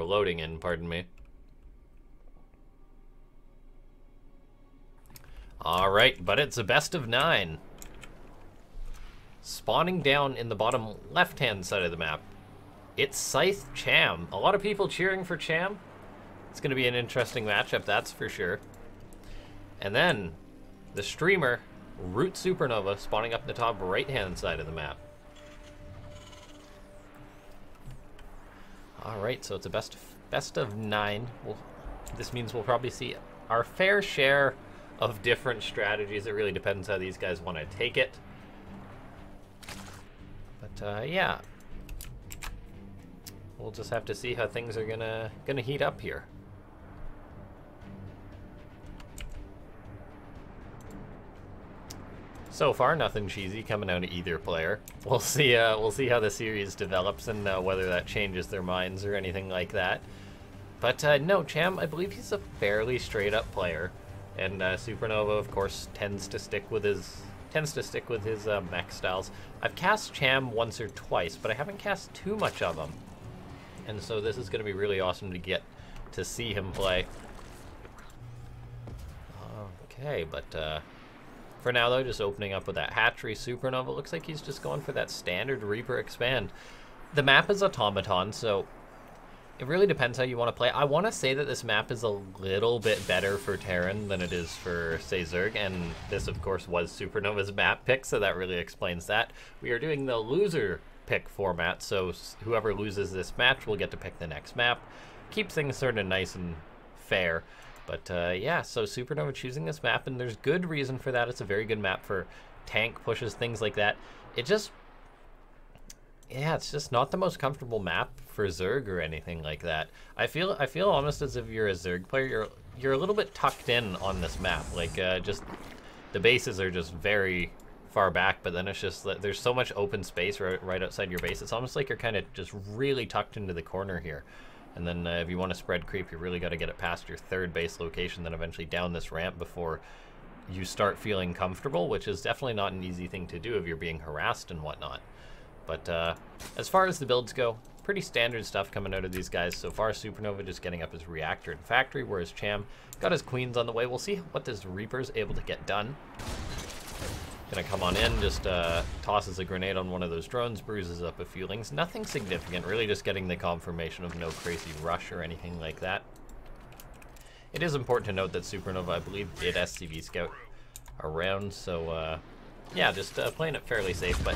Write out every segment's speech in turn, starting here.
Or loading in, pardon me. Alright, but it's a best of 9. Spawning down in the bottom left-hand side of the map, it's Scythe Cham. A lot of people cheering for Cham. It's going to be an interesting matchup, that's for sure. And then, the streamer, Root SuperNova, spawning up in the top right-hand side of the map. Alright, so it's a best of 9. This means we'll probably see our fair share of different strategies. It really depends how these guys want to take it. But yeah, we'll just have to see how things are gonna heat up here. So far, nothing cheesy coming out of either player. We'll see how the series develops and whether that changes their minds or anything like that. But no, Cham, I believe he's a fairly straight-up player, and SuperNova, of course, tends to stick with his mech styles. I've cast Cham once or twice, but I haven't cast too much of him, and so this is going to be really awesome to get to see him play. Okay, but for now, though, just opening up with that hatchery SuperNova. Looks like he's just going for that standard Reaper expand. The map is Automaton, so it really depends how you want to play. I want to say that this map is a little bit better for Terran than it is for, say, Zerg, and this, of course, was SuperNova's map pick, so that really explains that. We are doing the loser pick format, so whoever loses this match will get to pick the next map. Keep things sort of nice and fair. But yeah, so SuperNova choosing this map, and there's good reason for that. It's a very good map for tank pushes, things like that. It just, yeah, it's just not the most comfortable map for Zerg or anything like that. I feel almost as if you're a Zerg player, you're a little bit tucked in on this map. Like just the bases are just very far back, but then it's just that there's so much open space right outside your base. It's almost like you're kind of just really tucked into the corner here. And then if you want to spread creep, you really got to get it past your third base location, then eventually down this ramp before you start feeling comfortable, which is definitely not an easy thing to do if you're being harassed and whatnot. But as far as the builds go, pretty standard stuff coming out of these guys so far. SuperNova just getting up his reactor and factory, whereas Cham got his queens on the way. We'll see what this Reaper's able to get done. Gonna come on in, just tosses a grenade on one of those drones, bruises up a few lings. Nothing significant, really just getting the confirmation of no crazy rush or anything like that. It is important to note that SuperNova, I believe, did SCV scout around, so yeah, just playing it fairly safe. But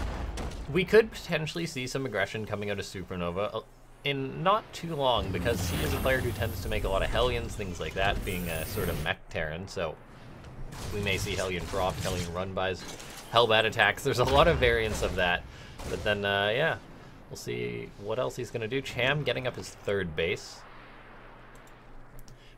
we could potentially see some aggression coming out of SuperNova in not too long, because he is a player who tends to make a lot of Hellions, things like that, being a sort of mech Terran, so we may see Hellion drop, Hellion run-bys, Hellbat attacks. There's a lot of variants of that. But then, yeah, we'll see what else he's going to do. Cham getting up his third base.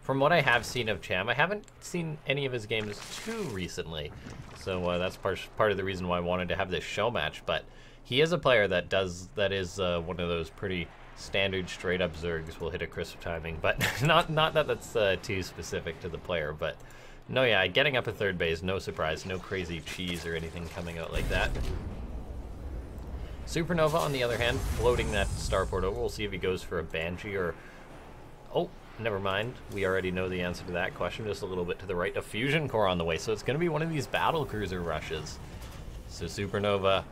From what I have seen of Cham, I haven't seen any of his games too recently. So that's part of the reason why I wanted to have this show match. But he is a player that is one of those pretty standard straight-up Zergs will hit a crisp timing. But not that that's too specific to the player, but no, yeah, getting up a third base, no surprise, no crazy cheese or anything coming out like that. SuperNova, on the other hand, floating that starport over. We'll see if he goes for a Banshee or... Oh, never mind. We already know the answer to that question, just a little bit to the right. A Fusion Core on the way, so it's going to be one of these battlecruiser rushes. So SuperNova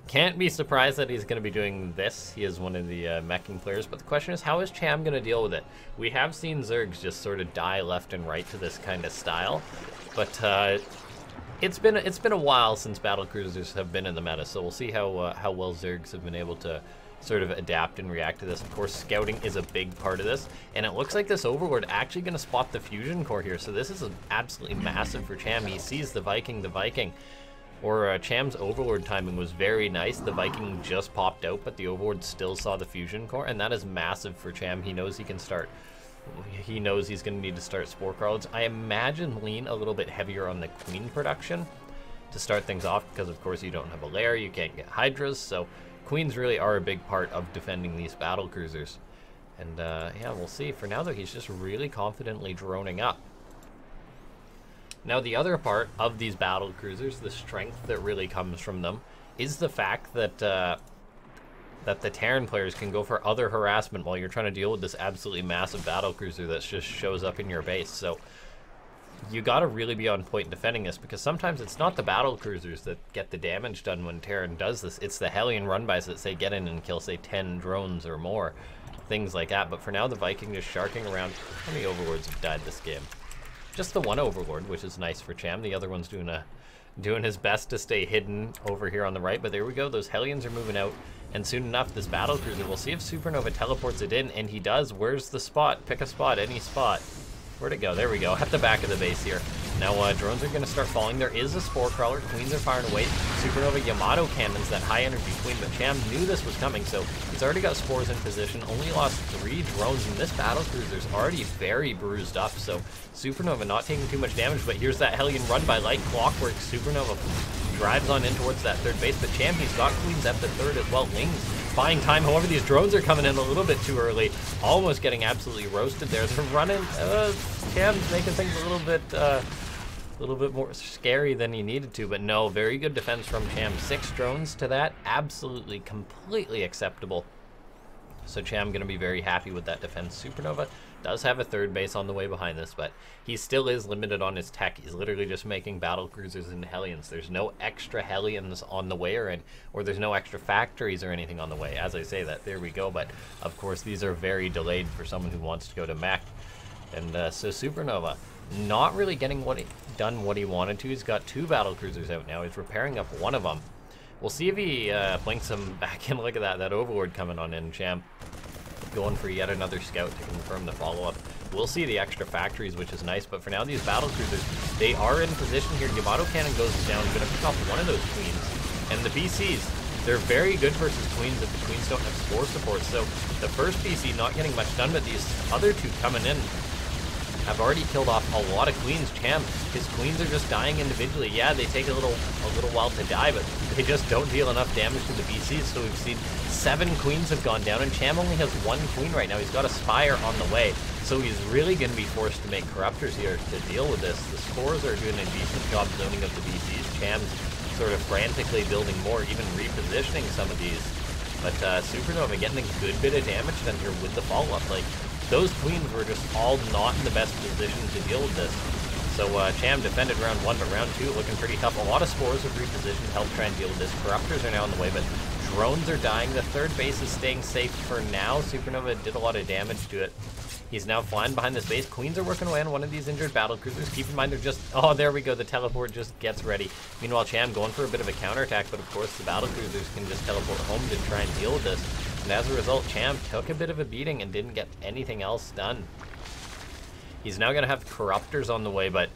can't be surprised that he's going to be doing this. He is one of the meching players, but the question is, how is Cham going to deal with it? We have seen Zergs just sort of die left and right to this kind of style, but it's been a while since battlecruisers have been in the meta, so we'll see how well Zergs have been able to sort of adapt and react to this. Of course, scouting is a big part of this, and it looks like this Overlord actually going to spot the Fusion Core here, so this is absolutely massive for Cham. He sees the Viking. Or Cham's Overlord timing was very nice. The Viking just popped out, but the Overlord still saw the Fusion Core, and that is massive for Cham. He knows he can start. He knows he's going to need to start Spore Crawlers. I imagine lean a little bit heavier on the Queen production to start things off, because of course you don't have a lair, you can't get Hydras, so Queens really are a big part of defending these battlecruisers. And yeah, we'll see. For now, though, he's just really confidently droning up. Now, the other part of these battle cruisers, the strength that really comes from them, is the fact that that the Terran players can go for other harassment while you're trying to deal with this absolutely massive battlecruiser that just shows up in your base. So you got to really be on point defending this, because sometimes it's not the battlecruisers that get the damage done when Terran does this. It's the Hellion run-bys that say get in and kill, say, 10 drones or more. Things like that. But for now, the Viking is sharking around. How many overlords have died this game? Just the one overlord, which is nice for Cham. The other one's doing his best to stay hidden over here on the right. But there we go. Those Hellions are moving out. And soon enough, this battlecruiser, we'll see if SuperNova teleports it in. And he does. Where's the spot? Pick a spot. Any spot. Where'd it go? There we go. At the back of the base here. Now, drones are going to start falling. There is a Spore Crawler. Queens are firing away. SuperNova Yamato cannons, that high-energy queen. But Cham knew this was coming, so he's already got spores in position. Only lost 3 drones, and this battlecruiser's already very bruised up. So SuperNova not taking too much damage, but here's that Hellion run by like clockwork. SuperNova drives on in towards that third base, but Cham, he's got queens at the third as well. Lings buying time. However, these drones are coming in a little bit too early, almost getting absolutely roasted there. They're running. Cham's making things a little bit more scary than he needed to, but no, very good defense from Cham. 6 drones to that, absolutely, completely acceptable. So Cham going to be very happy with that defense. SuperNova does have a third base on the way behind this, but he still is limited on his tech. He's literally just making battle cruisers and Hellions. There's no extra Hellions on the way, or there's no extra factories or anything on the way. As I say that, there we go. But of course, these are very delayed for someone who wants to go to mech. And so SuperNova not really getting done what he wanted to. He's got 2 battle cruisers out now. He's repairing up one of them. We'll see if he blinks him back in. Look at that overlord coming on in. Cham going for yet another scout to confirm the follow-up. We'll see the extra factories, which is nice, but for now, these battle cruisers, they are in position here. Yamato cannon goes down, gonna pick off one of those queens. And the BCs, they're very good versus queens if the queens don't have spore support. So the first BC not getting much done, but these other 2 coming in have already killed off a lot of queens. Cham, his queens are just dying individually. Yeah, they take a little while to die, but they just don't deal enough damage to the BCs. So we've seen 7 queens have gone down, and Cham only has 1 queen right now. He's got a Spire on the way, so he's really going to be forced to make Corruptors here to deal with this. The Spores are doing a decent job zoning of the BCs. Cham's sort of frantically building more, even repositioning some of these. But SuperNova getting a good bit of damage done here with the follow-up. Like, those queens were just all not in the best position to deal with this. So Cham defended round 1, but round 2 looking pretty tough. A lot of spores have repositioned to help try and deal with this. Corruptors are now on the way, but drones are dying. The third base is staying safe for now. SuperNova did a lot of damage to it. He's now flying behind this base. Queens are working away on one of these injured battlecruisers. Keep in mind they're just... Oh, there we go. The teleport just gets ready. Meanwhile, Cham going for a bit of a counterattack, but of course the battlecruisers can just teleport home to try and deal with this. And as a result, Cham took a bit of a beating and didn't get anything else done. He's now going to have Corruptors on the way, but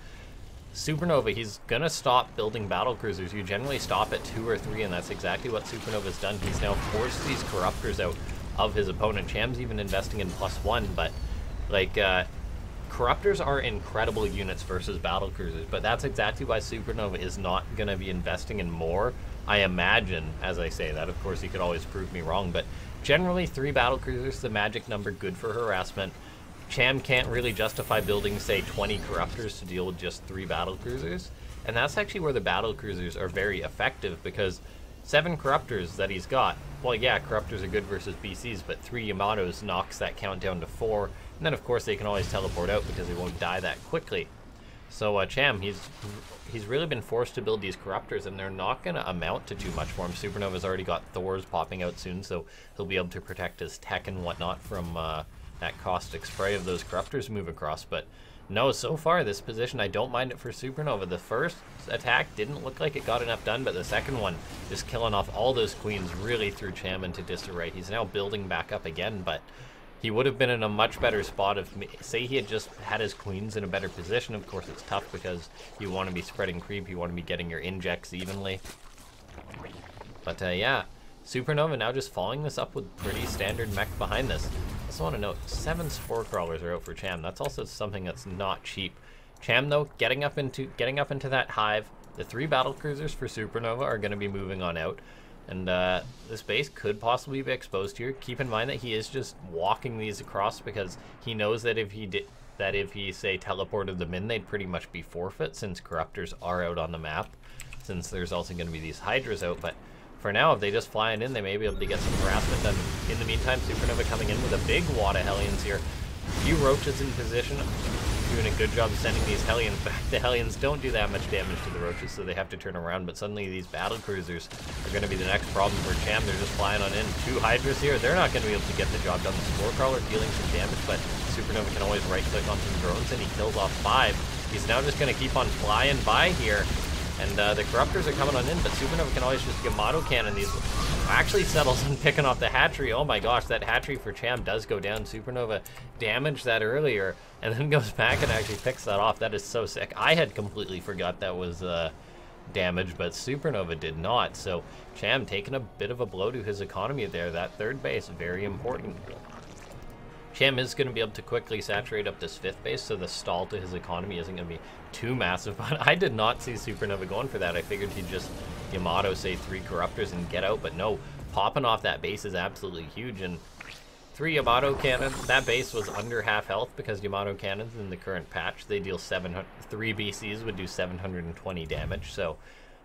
SuperNova, he's going to stop building battlecruisers. You generally stop at 2 or 3, and that's exactly what SuperNova's done. He's now forced these Corruptors out of his opponent. Cham's even investing in +1, but like Corruptors are incredible units versus battlecruisers, but that's exactly why SuperNova is not going to be investing in more. I imagine, as I say that, of course he could always prove me wrong, but generally 3 battlecruisers, the magic number, good for harassment. Cham can't really justify building, say, 20 Corruptors to deal with just 3 battlecruisers, and that's actually where the battlecruisers are very effective, because 7 Corruptors that he's got, well, yeah, Corruptors are good versus BCs, but 3 Yamatos knocks that count down to 4, and then of course they can always teleport out because they won't die that quickly. So Cham, he's really been forced to build these Corruptors, and they're not going to amount to too much for him. SuperNova's already got Thors popping out soon, so he'll be able to protect his tech and whatnot from that caustic spray of those Corruptors move across. But no, so far this position, I don't mind it for SuperNova. The first attack didn't look like it got enough done, but the second one, just killing off all those queens, really threw Cham into disarray. He's now building back up again, but he would have been in a much better spot if, say, he had just had his queens in a better position. Of course, it's tough because you want to be spreading creep, you want to be getting your injects evenly. But yeah, SuperNova now just following this up with pretty standard mech behind this. I also want to note, 7 Spore Crawlers are out for Cham. That's also something that's not cheap. Cham, though, getting up into that hive. The 3 battlecruisers for SuperNova are going to be moving on out. And this base could possibly be exposed here. Keep in mind that he is just walking these across because he knows that if he say teleported them in, they'd pretty much be forfeit since Corruptors are out on the map. Since there's also going to be these Hydras out, but for now, if they just fly in, they may be able to get some harassment done. In the meantime, SuperNova coming in with a big wad of Hellions here. A few Roaches in position, doing a good job of sending these Hellions back. The Hellions don't do that much damage to the Roaches, so they have to turn around, but suddenly these battle cruisers are going to be the next problem for Cham. They're just flying on in. 2 Hydras here. They're not going to be able to get the job done. The Spore Crawler dealing some damage, but SuperNova can always right-click on some drones, and he kills off 5. He's now just going to keep on flying by here. And the Corruptors are coming on in, but SuperNova can always just Yamato cannon these. Actually settles on picking off the hatchery. Oh my gosh, that hatchery for Cham does go down. SuperNova damaged that earlier, and then goes back and actually picks that off. That is so sick. I had completely forgot that was damaged, but SuperNova did not. So Cham taking a bit of a blow to his economy there. That 3rd base, very important. Cham is going to be able to quickly saturate up this 5th base, so the stall to his economy isn't going to be too massive. But I did not see SuperNova going for that. I figured he'd just Yamato, say 3 Corruptors and get out, but no, popping off that base is absolutely huge. And 3 Yamato cannons. That base was under half health because Yamato cannons in the current patch, they deal 700. 3 BCs would do 720 damage. So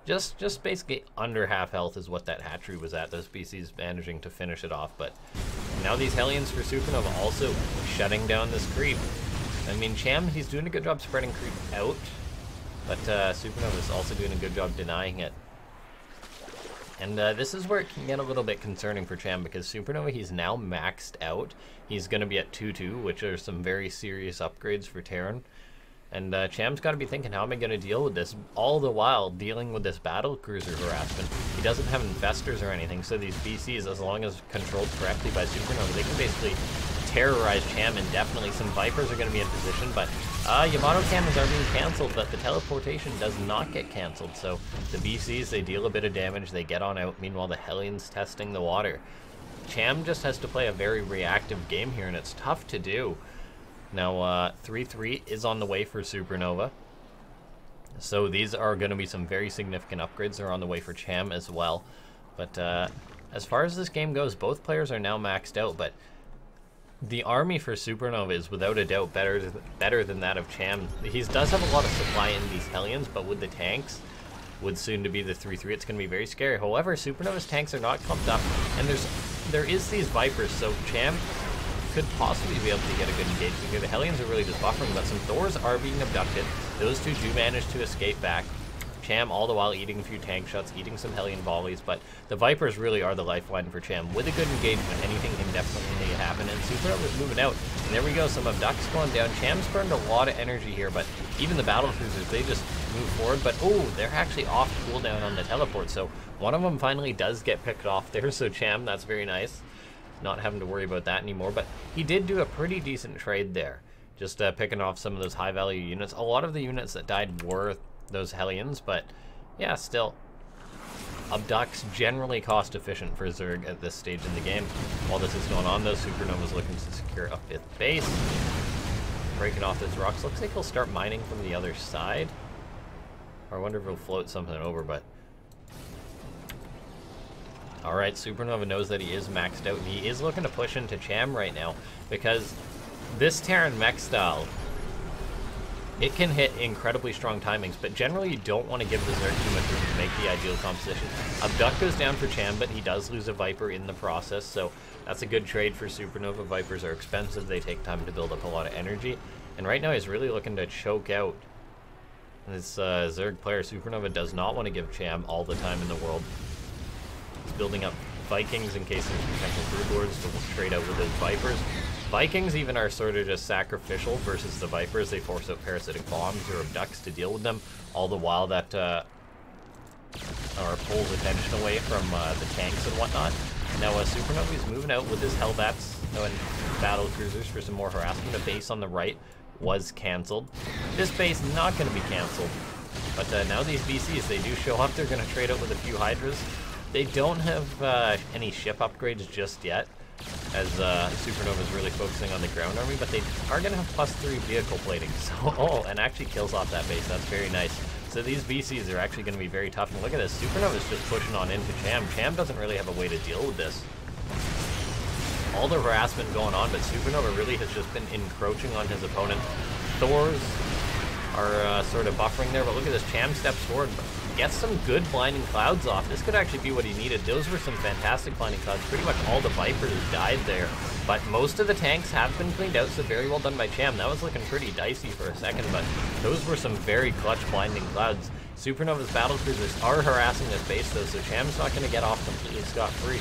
just basically under half health is what that hatchery was at. Those BCs managing to finish it off, but now these Hellions for SuperNova also shutting down this creep. I mean, Cham, he's doing a good job spreading creep out, but SuperNova is also doing a good job denying it. And this is where it can get a little bit concerning for Cham, because SuperNova, he's now maxed out. He's going to be at 2-2, which are some very serious upgrades for Terran. And Cham's got to be thinking, how am I going to deal with this? All the while dealing with this battle cruiser harassment. He doesn't have infestors or anything, so these BCs, as long as controlled correctly by SuperNova, they can basically terrorize Cham indefinitely. Some Vipers are going to be in position, but Yamato cannons are being cancelled, but the teleportation does not get cancelled. So the BCs, they deal a bit of damage, they get on out. Meanwhile, the Hellions testing the water. Cham just has to play a very reactive game here, and it's tough to do. Now, 3-3 is on the way for SuperNova. So these are going to be some very significant upgrades. They're on the way for Cham as well. But as far as this game goes, both players are now maxed out. But the army for SuperNova is without a doubt better than that of Cham. He does have a lot of supply in these Hellions, but with the tanks, would soon to be the 3-3, it's going to be very scary. However, SuperNova's tanks are not clumped up, and there is these Vipers, so Cham could possibly be able to get a good engagement here. The Hellions are really just buffering, but some Thors are being abducted. Those 2 do manage to escape back. Cham all the while eating a few tank shots, eating some Hellion volleys, but the Vipers really are the lifeline for Cham. With a good engagement, anything can definitely happen, and SuperNova's moving out. And there we go, some abducts going down. Cham's burned a lot of energy here, but even the battle cruisers, they just move forward. But oh, they're actually off cooldown on the teleport, so one of them finally does get picked off there, so Cham, that's very nice. Not having to worry about that anymore, but he did do a pretty decent trade there. Just picking off some of those high value units. A lot of the units that died were those Hellions, but yeah, still. Abducts generally cost efficient for Zerg at this stage in the game. While this is going on though, SuperNova's looking to secure a 5th base. Breaking off those rocks. Looks like he'll start mining from the other side. Or I wonder if he'll float something over, but alright, SuperNova knows that he is maxed out, and he is looking to push into Cham right now, because this Terran mech style, it can hit incredibly strong timings, but generally you don't want to give the Zerg too much room to make the ideal composition. Abduct goes down for Cham, but he does lose a Viper in the process, so that's a good trade for SuperNova. Vipers are expensive, they take time to build up a lot of energy, and right now he's really looking to choke out this Zerg player. SuperNova does not want to give Cham all the time in the world. Building up Vikings in case there's potential brood lords to trade out with those Vipers. Vikings even are sort of just sacrificial versus the Vipers. They force out parasitic bombs or abducts to deal with them, all the while that pulls attention away from the tanks and whatnot. Now SuperNova is moving out with his Hellbats and battle cruisers for some more harassment. A base on the right was cancelled. This base not going to be cancelled, but now these BCs, they do show up. They're going to trade out with a few Hydras. They don't have any ship upgrades just yet, as SuperNova is really focusing on the ground army, but they are going to have +3 vehicle plating. So, oh, and actually kills off that base. That's very nice. So these BCs are actually going to be very tough. And look at this. SuperNova is just pushing on into Cham. Cham doesn't really have a way to deal with this. All the harassment going on, but SuperNova really has just been encroaching on his opponent. Thors are sort of buffering there, but look at this. Cham steps forward, gets some good blinding clouds off. This could actually be what he needed. Those were some fantastic blinding clouds. Pretty much all the Vipers died there. But most of the tanks have been cleaned out, so very well done by Cham. That was looking pretty dicey for a second, but those were some very clutch blinding clouds. SuperNova's battle cruisers are harassing this base, though, so Cham's not going to get off completely scot-free.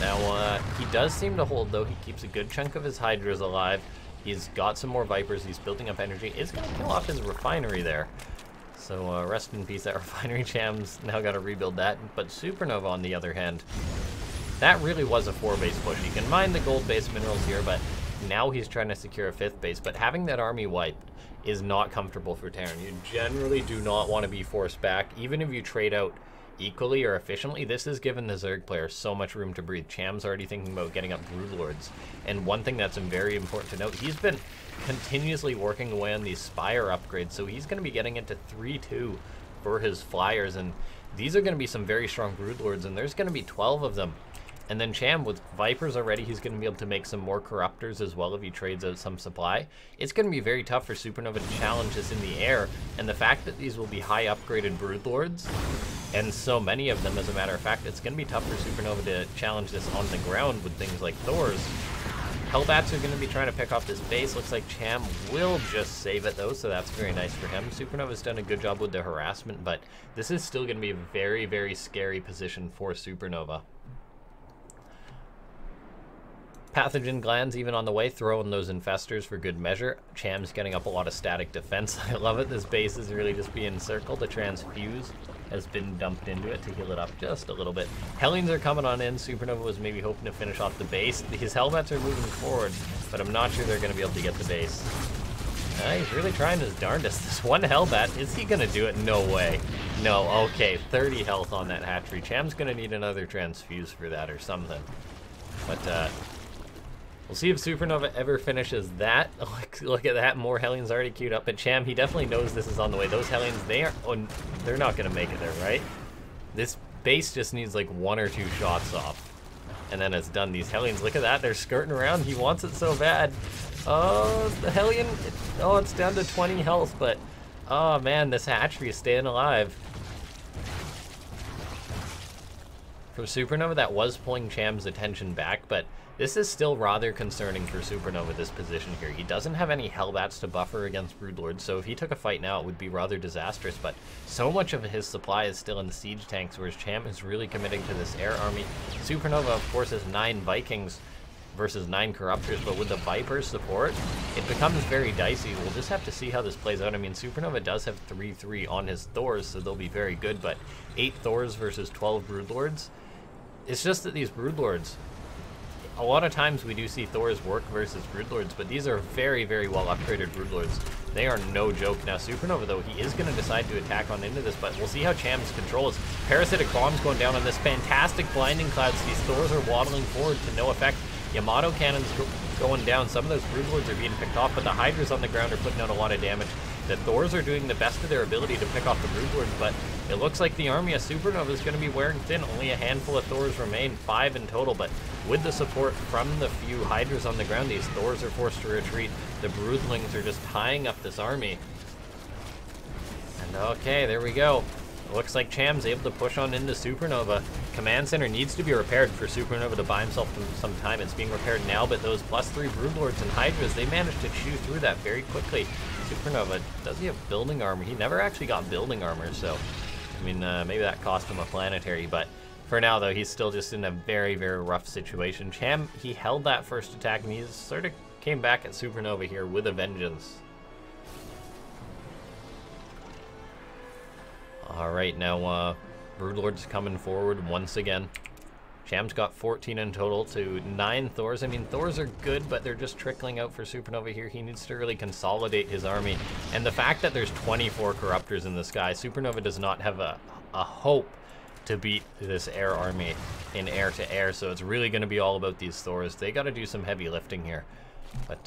Now, he does seem to hold, though. He keeps a good chunk of his Hydras alive. He's got some more Vipers. He's building up energy. Is going to kill off his refinery there. So, rest in peace, that refinery. Cham's now got to rebuild that. But SuperNova, on the other hand, that really was a 4-base push. You can mine the gold-based minerals here, but now he's trying to secure a 5th base. But having that army wiped is not comfortable for Terran. You generally do not want to be forced back. Even if you trade out equally or efficiently, this has given the Zerg player so much room to breathe. Cham's already thinking about getting up Broodlords. And one thing that's very important to note, he's been continuously working away on these Spire upgrades, so he's going to be getting into 3-2 for his Flyers, and these are going to be some very strong Broodlords, and there's going to be 12 of them. And then Cham, with Vipers already, he's going to be able to make some more Corruptors as well if he trades out some supply. It's going to be very tough for SuperNova to challenge this in the air, and the fact that these will be high upgraded Broodlords, and so many of them, as a matter of fact, it's going to be tough for SuperNova to challenge this on the ground with things like Thors. Hellbats are going to be trying to pick off this base. Looks like Cham will just save it, though, so that's very nice for him. SuperNova's done a good job with the harassment, but this is still going to be a very, very scary position for SuperNova. Pathogen glands even on the way, throwing those infestors for good measure. Cham's getting up a lot of static defense. I love it. This base is really just being encircled. The transfuse has been dumped into it to heal it up just a little bit. Hellions are coming on in. SuperNova was maybe hoping to finish off the base. His Hellbats are moving forward, but I'm not sure they're going to be able to get the base. He's really trying his darndest. This one Hellbat, is he going to do it? No way. No, okay, 30 health on that hatchery. Cham's going to need another transfuse for that or something. But, we'll see if SuperNova ever finishes that. Look at that, more Hellions already queued up. But Cham, he definitely knows this is on the way. Those Hellions, they're not going to make it there, right? This base just needs like 1 or 2 shots off. And then it's done. These Hellions, look at that, they're skirting around. He wants it so bad. Oh, the Hellion, it's down to 20 health, but oh man, this hatchery is staying alive. From SuperNova, that was pulling Cham's attention back, but this is still rather concerning for SuperNova, this position here. He doesn't have any Hellbats to buffer against Broodlords, so if he took a fight now, it would be rather disastrous, but so much of his supply is still in the siege tanks, whereas Cham is really committing to this air army. SuperNova, of course, has 9 Vikings versus 9 Corruptors, but with the Viper support, it becomes very dicey. We'll just have to see how this plays out. I mean, SuperNova does have 3-3 on his Thors, so they'll be very good, but 8 Thors versus 12 Broodlords. It's just that these Broodlords, a lot of times we do see Thors work versus Broodlords, but these are very, very well upgraded Broodlords. They are no joke. Now, SuperNova, though, he is going to decide to attack on into this, but we'll see how Cham's controls. Parasitic bombs going down on this. Fantastic blinding clouds. These Thors are waddling forward to no effect. Yamato cannons going down. Some of those Broodlords are being picked off, but the Hydras on the ground are putting out a lot of damage. The Thors are doing the best of their ability to pick off the Broodlords, but it looks like the army of SuperNova is going to be wearing thin. Only a handful of Thors remain, 5 in total, but with the support from the few Hydras on the ground, these Thors are forced to retreat. The Broodlings are just tying up this army. And okay, there we go. Looks like Cham's able to push on into SuperNova. Command Center needs to be repaired for SuperNova to buy himself some time. It's being repaired now, but those +3 Broodlords and Hydras, they managed to chew through that very quickly. SuperNova, does he have building armor? He never actually got building armor, so I mean, maybe that cost him a planetary, but for now, though, he's still just in a very, very rough situation. Cham, he held that first attack, and he sort of came back at SuperNova here with a vengeance. All right, now Broodlord's coming forward once again. Cham's got 14 in total to 9 Thors. I mean, Thors are good, but they're just trickling out for SuperNova here. He needs to really consolidate his army. And the fact that there's 24 Corruptors in the sky, SuperNova does not have a hope to beat this air army in air-to-air, so it's really going to be all about these Thors. They got to do some heavy lifting here. But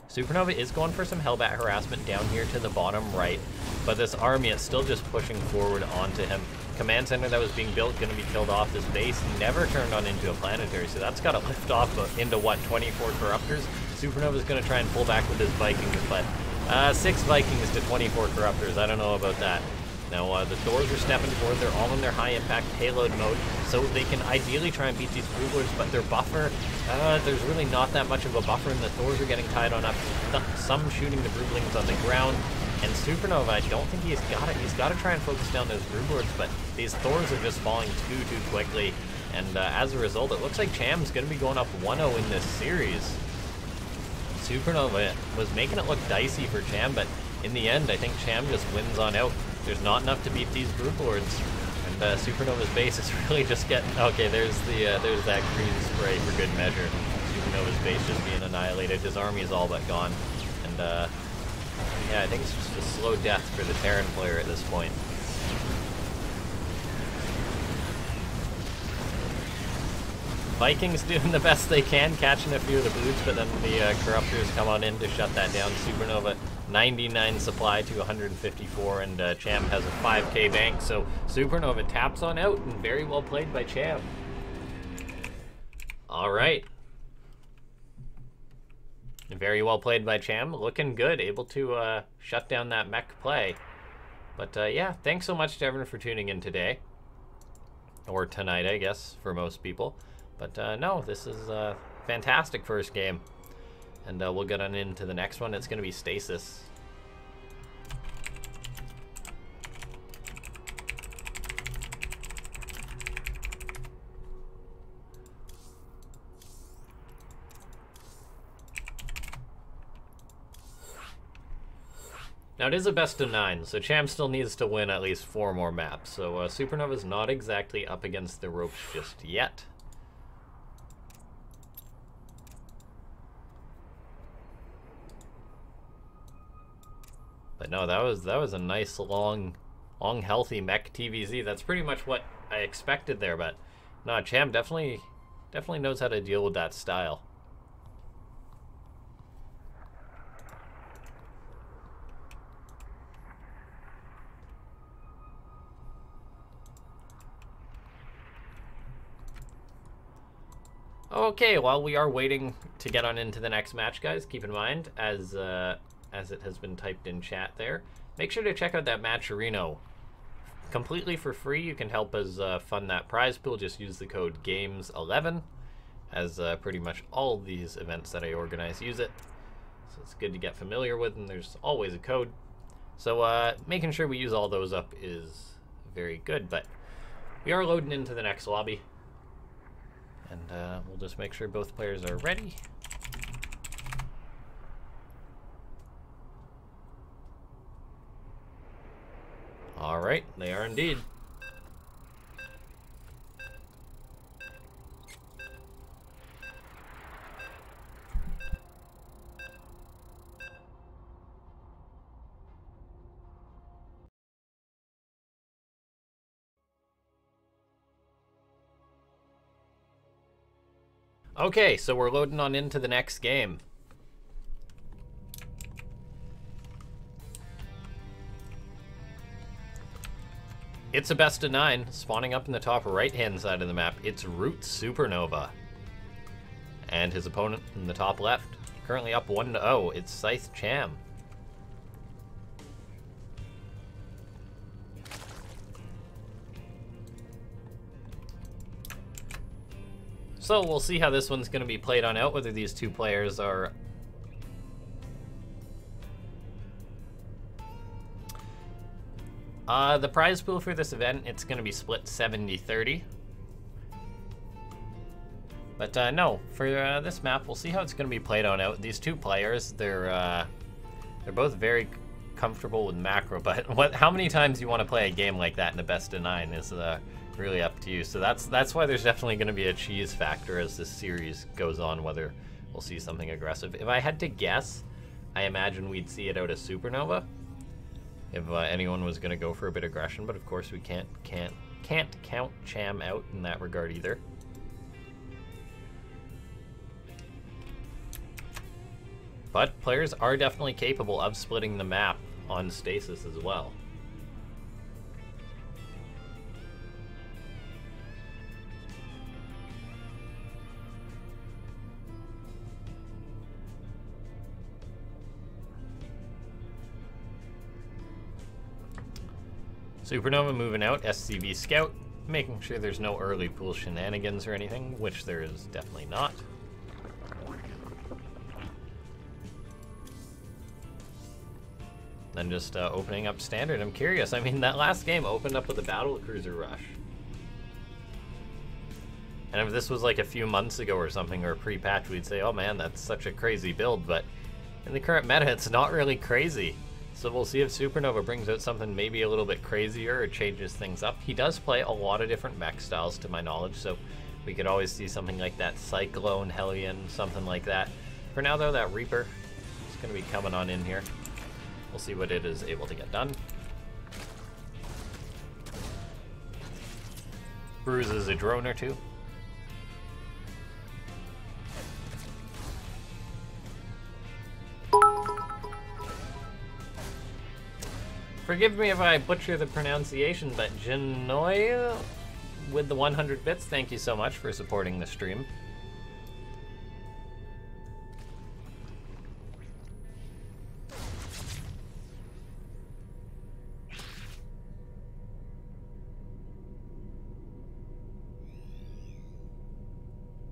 SuperNova is going for some Hellbat harassment down here to the bottom right, but this army is still just pushing forward onto him. Command center that was being built going to be killed off. This base never turned on into a planetary, so that's got to lift off into what, 24 Corruptors? SuperNova's going to try and pull back with his Vikings, but 6 Vikings to 24 Corruptors. I don't know about that. Now, the Thors are stepping forward. They're all in their high-impact payload mode, so they can ideally try and beat these Broodlords, but their buffer, there's really not that much of a buffer, and the Thors are getting tied on up. Some shooting the Broodlings on the ground, and SuperNova, I don't think he's got it. He's got to try and focus down those Broodlords, but these Thors are just falling too quickly, and as a result, it looks like Cham's going to be going up 1-0 in this series. SuperNova was making it look dicey for Cham, but in the end, I think Cham just wins on out. There's not enough to beat these Broodlords, and SuperNova's base is really just getting... Okay, there's that green spray for good measure. SuperNova's base just being annihilated. His army is all but gone, and yeah, I think it's just a slow death for the Terran player at this point. Vikings doing the best they can, catching a few of the boots, but then the Corruptors come on in to shut that down. SuperNova 99 supply to 154, and Cham has a 5k bank, so SuperNova taps on out, and very well played by Cham. Alright. Very well played by Cham, looking good, able to shut down that mech play. But yeah, thanks so much to everyone for tuning in today. Or tonight, I guess, for most people. But no, this is a fantastic first game. And we'll get on into the next one. It's going to be Stasis. Now, it is a best of 9, so Cham still needs to win at least 4 more maps. So SuperNova's not exactly up against the ropes just yet. But no, that was a nice long healthy mech TVZ. That's pretty much what I expected there, but no, Cham definitely knows how to deal with that style. Okay, while we are waiting to get on into the next match, guys, keep in mind, as it has been typed in chat there, make sure to check out that Matcherino. Completely for free, you can help us fund that prize pool. Just use the code GAMES11, as pretty much all of these events that I organize use it. So it's good to get familiar with, and there's always a code. So making sure we use all those up is very good, but we are loading into the next lobby. And we'll just make sure both players are ready. All right, they are indeed. Okay, so we're loading on into the next game. It's a best of 9, spawning up in the top right-hand side of the map. It's Root SuperNova. And his opponent in the top left, currently up 1-0. It's Scythe Cham. So we'll see how this one's going to be played on out, whether these two players are... the prize pool for this event, it's going to be split 70-30. But no, for this map, we'll see how it's going to be played on out. These two players, they're both very comfortable with macro, but how many times you want to play a game like that in a best of 9 is really up to you. So that's why there's definitely going to be a cheese factor as this series goes on, whether we'll see something aggressive. If I had to guess, I imagine we'd see it out of SuperNova if anyone was going to go for a bit of aggression, but of course we can't count Cham out in that regard either. But players are definitely capable of splitting the map on Stasis as well. SuperNova moving out, SCV Scout, making sure there's no early pool shenanigans or anything, which there is definitely not. Then just opening up standard. I'm curious. I mean, that last game opened up with a battle cruiser rush. And if this was like a few months ago or something, or pre-patch, we'd say, oh man, that's such a crazy build. But in the current meta, it's not really crazy. So we'll see if SuperNova brings out something maybe a little bit crazier or changes things up. He does play a lot of different mech styles to my knowledge, so we could always see something like that Cyclone, Hellion, something like that. For now though, that Reaper is going to be coming on in here. We'll see what it is able to get done. Bruises a drone or two. Forgive me if I butcher the pronunciation, but Janoy with the 100 bits, thank you so much for supporting the stream.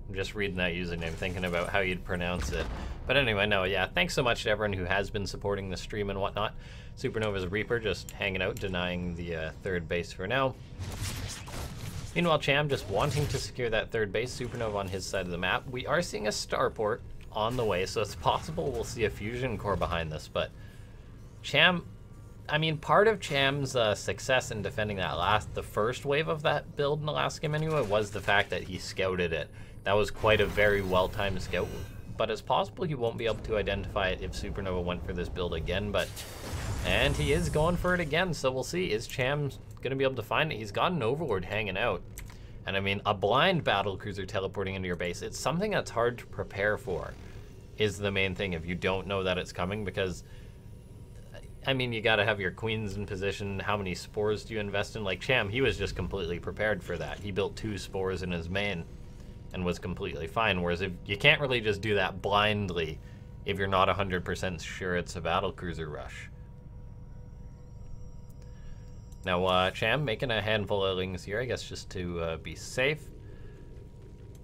I'm just reading that username, thinking about how you'd pronounce it. But anyway, no, yeah, thanks so much to everyone who has been supporting the stream and whatnot. SuperNova's Reaper just hanging out, denying the third base for now. Meanwhile, Cham just wanting to secure that third base, SuperNova on his side of the map. We are seeing a starport on the way, so it's possible we'll see a fusion core behind this, but Cham, I mean, part of Cham's success in defending the first wave of that build in the last game anyway, was the fact that he scouted it. That was quite a very well-timed scout, but it's possible he won't be able to identify it if SuperNova went for this build again, and he is going for it again, so we'll see. Is Cham going to be able to find it? He's got an Overlord hanging out, and I mean, a blind battlecruiser teleporting into your base, it's something that's hard to prepare for, is the main thing if you don't know that it's coming, because I mean, you got to have your queens in position. How many spores do you invest in? Like Cham, he was just completely prepared for that. He built 2 spores in his main and was completely fine, whereas if you can't really just do that blindly if you're not 100% sure it's a battlecruiser rush. Now, Cham making a handful of lings here, I guess, just to be safe.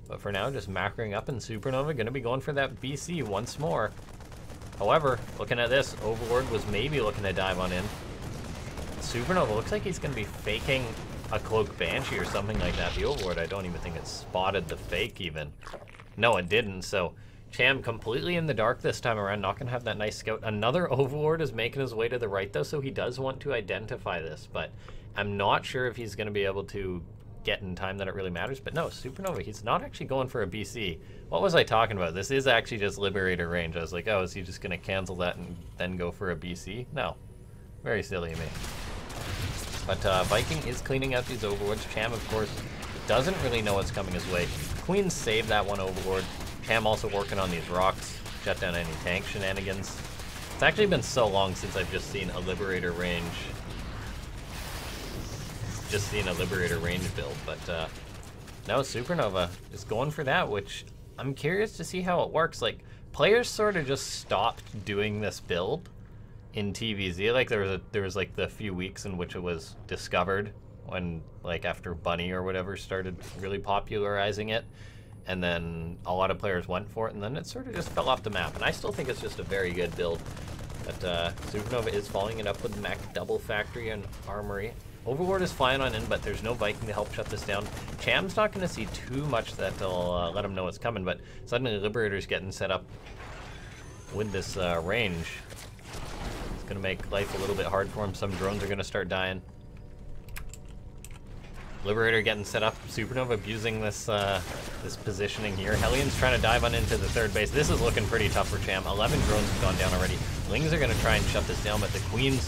But for now, just macroing up, and SuperNova going to be going for that BC once more. However, looking at this, Overlord was maybe looking to dive on in. SuperNova looks like he's going to be faking a Cloak Banshee or something like that. The Overlord, I don't even think it spotted the fake even. No, it didn't, so Cham completely in the dark this time around, not going to have that nice scout. Another Overlord is making his way to the right though, so he does want to identify this, but I'm not sure if he's going to be able to get in time that it really matters. But no, SuperNova, he's not actually going for a BC. What was I talking about? This is actually just Liberator range. I was like, oh, is he just going to cancel that and then go for a BC? No. Very silly of me. But Viking is cleaning out these Overlords. Cham, of course, doesn't really know what's coming his way. Queen saved that one Overlord. Cham also working on these rocks, shut down any tank shenanigans. It's actually been so long since I've just seen a Liberator range. Build, but no, SuperNova is going for that, which I'm curious to see how it works. Like, players sort of just stopped doing this build in TVZ. Like, there was like the few weeks in which it was discovered, when like after Bunny or whatever started really popularizing it, and then a lot of players went for it, and then it sort of just fell off the map. And I still think it's just a very good build. But SuperNova is following it up with Mech, Double Factory, and Armory. Overlord is flying on in, but there's no Viking to help shut this down. Cham's not going to see too much that'll let him know it's coming, but suddenly Liberator's getting set up with this range. It's going to make life a little bit hard for him. Some drones are going to start dying. Liberator getting set up. SuperNova abusing this this positioning here. Hellion's trying to dive on into the third base. This is looking pretty tough for Cham. 11 drones have gone down already. Lings are going to try and shut this down, but the Queens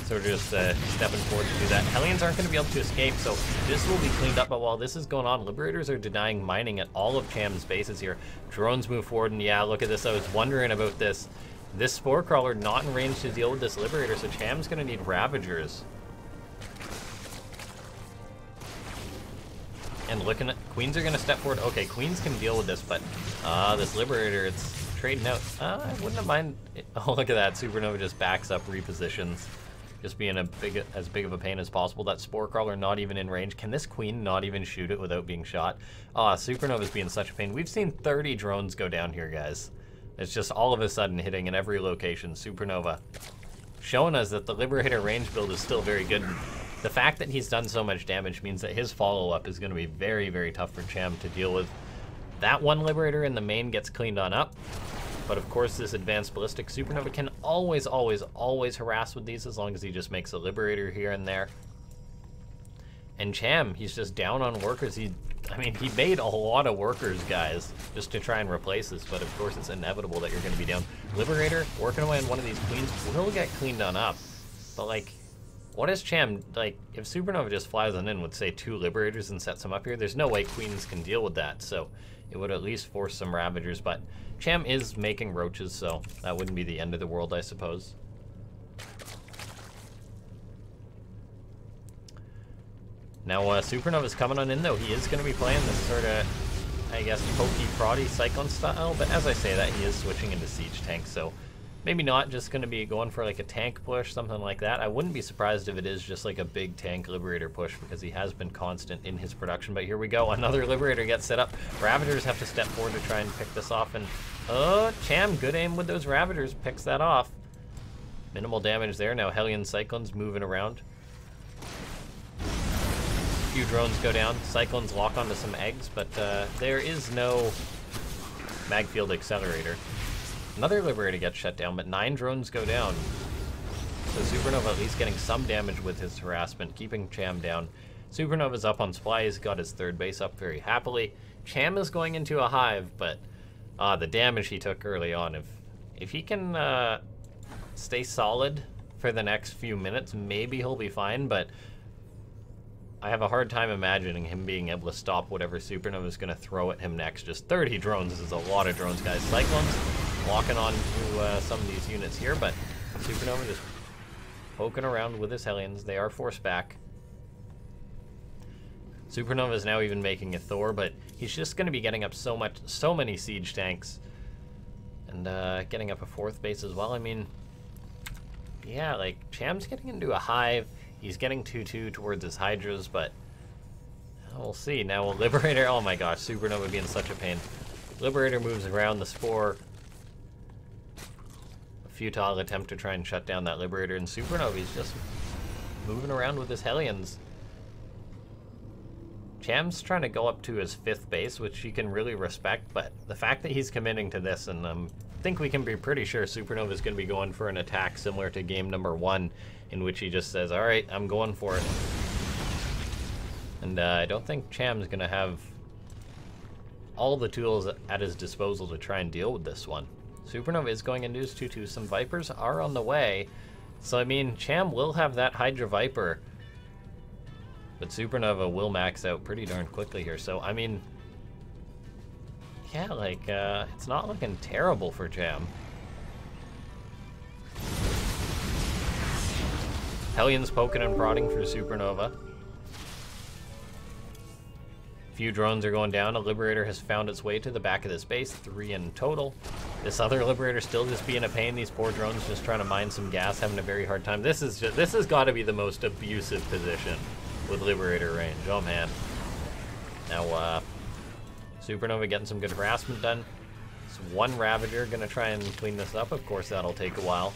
sort of just stepping forward to do that. Hellions aren't going to be able to escape, so this will be cleaned up. But while this is going on, Liberators are denying mining at all of Cham's bases here. Drones move forward, and yeah, look at this. I was wondering about this. This Spore Crawler not in range to deal with this Liberator, so Cham's going to need Ravagers. And looking at Queens are going to step forward. Okay, Queens can deal with this, but this Liberator, it's trading out. I wouldn't have mind. Oh, look at that. SuperNova just backs up, repositions. just being as big of a pain as possible. That Spore Crawler not even in range. Can this Queen not even shoot it without being shot? SuperNova's being such a pain. We've seen 30 drones go down here, guys. It's just all of a sudden hitting in every location. SuperNova showing us that the Liberator range build is still very good. The fact that he's done so much damage means that his follow-up is going to be very, very tough for Cham to deal with. That one Liberator in the main gets cleaned on up. But of course, this advanced ballistic SuperNova can always, always, always harass with these as long as he just makes a Liberator here and there. And Cham, he's just down on workers. I mean, he made a lot of workers, guys, just to try and replace this. But of course, it's inevitable that you're going to be down. Liberator, working away on one of these Queens, will get cleaned on up. But like, what is Cham, like, if SuperNova just flies on in with, say, 2 Liberators and sets them up here, there's no way Queens can deal with that. So it would at least force some Ravagers. But Cham is making Roaches, so that wouldn't be the end of the world, I suppose. Now, SuperNova's coming on in, though. He is going to be playing this sort of, I guess, pokey, proddy Cyclone style. But as I say that, he is switching into Siege Tank, so maybe not just going to be going for like a tank push, something like that. I wouldn't be surprised if it is just like a big tank Liberator push because he has been constant in his production. But here we go. Another Liberator gets set up. Ravagers have to step forward to try and pick this off. And, Cham, good aim with those Ravagers. Picks that off. Minimal damage there. Now Hellion Cyclones moving around. A few drones go down. Cyclones lock onto some eggs, but there is no Magfield Accelerator. Another Liberator gets shut down, but 9 drones go down. So SuperNova at least getting some damage with his harassment, keeping Cham down. SuperNova's up on supply. He's got his 3rd base up very happily. Cham is going into a hive, but the damage he took early on, if he can stay solid for the next few minutes, maybe he'll be fine, but I have a hard time imagining him being able to stop whatever SuperNova is going to throw at him next. Just 30 drones is a lot of drones, guys. Cyclones walking on to some of these units here, but SuperNova just poking around with his Hellions. They are forced back. SuperNova is now even making a Thor, but he's just going to be getting up so many siege tanks, and getting up a 4th base as well. I mean, yeah, like, Cham's getting into a hive. He's getting 2-2 towards his Hydras, but we'll see. Now a Liberator, oh my gosh, SuperNova being such a pain. Liberator moves around the Spore. A futile attempt to try and shut down that Liberator, and SuperNova, he's just moving around with his Hellions. Cham's trying to go up to his 5th base, which you can really respect, but the fact that he's committing to this, and I think we can be pretty sure SuperNova is going to be going for an attack similar to game number 1, in which he just says, all right, I'm going for it. And I don't think Cham's going to have all the tools at his disposal to try and deal with this one. SuperNova is going into his 2-2. Some Vipers are on the way. So, I mean, Cham will have that Hydra Viper, but SuperNova will max out pretty darn quickly here. So, I mean, yeah, like, it's not looking terrible for Cham. Hellions poking and prodding for SuperNova. Few drones are going down. A Liberator has found its way to the back of this base. 3 in total. This other Liberator still just being a pain. These poor drones just trying to mine some gas, having a very hard time. This has got to be the most abusive position with Liberator range. Oh man. Now SuperNova getting some good harassment done. It's 1 Ravager gonna try and clean this up. Of course that'll take a while.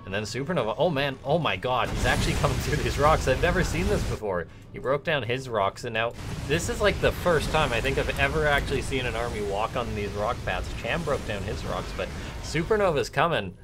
And then SuperNova, oh man, oh my god, he's actually coming through these rocks. I've never seen this before. He broke down his rocks, and now this is like the first time I think I've ever actually seen an army walk on these rock paths. Cham broke down his rocks, but SuperNova's coming.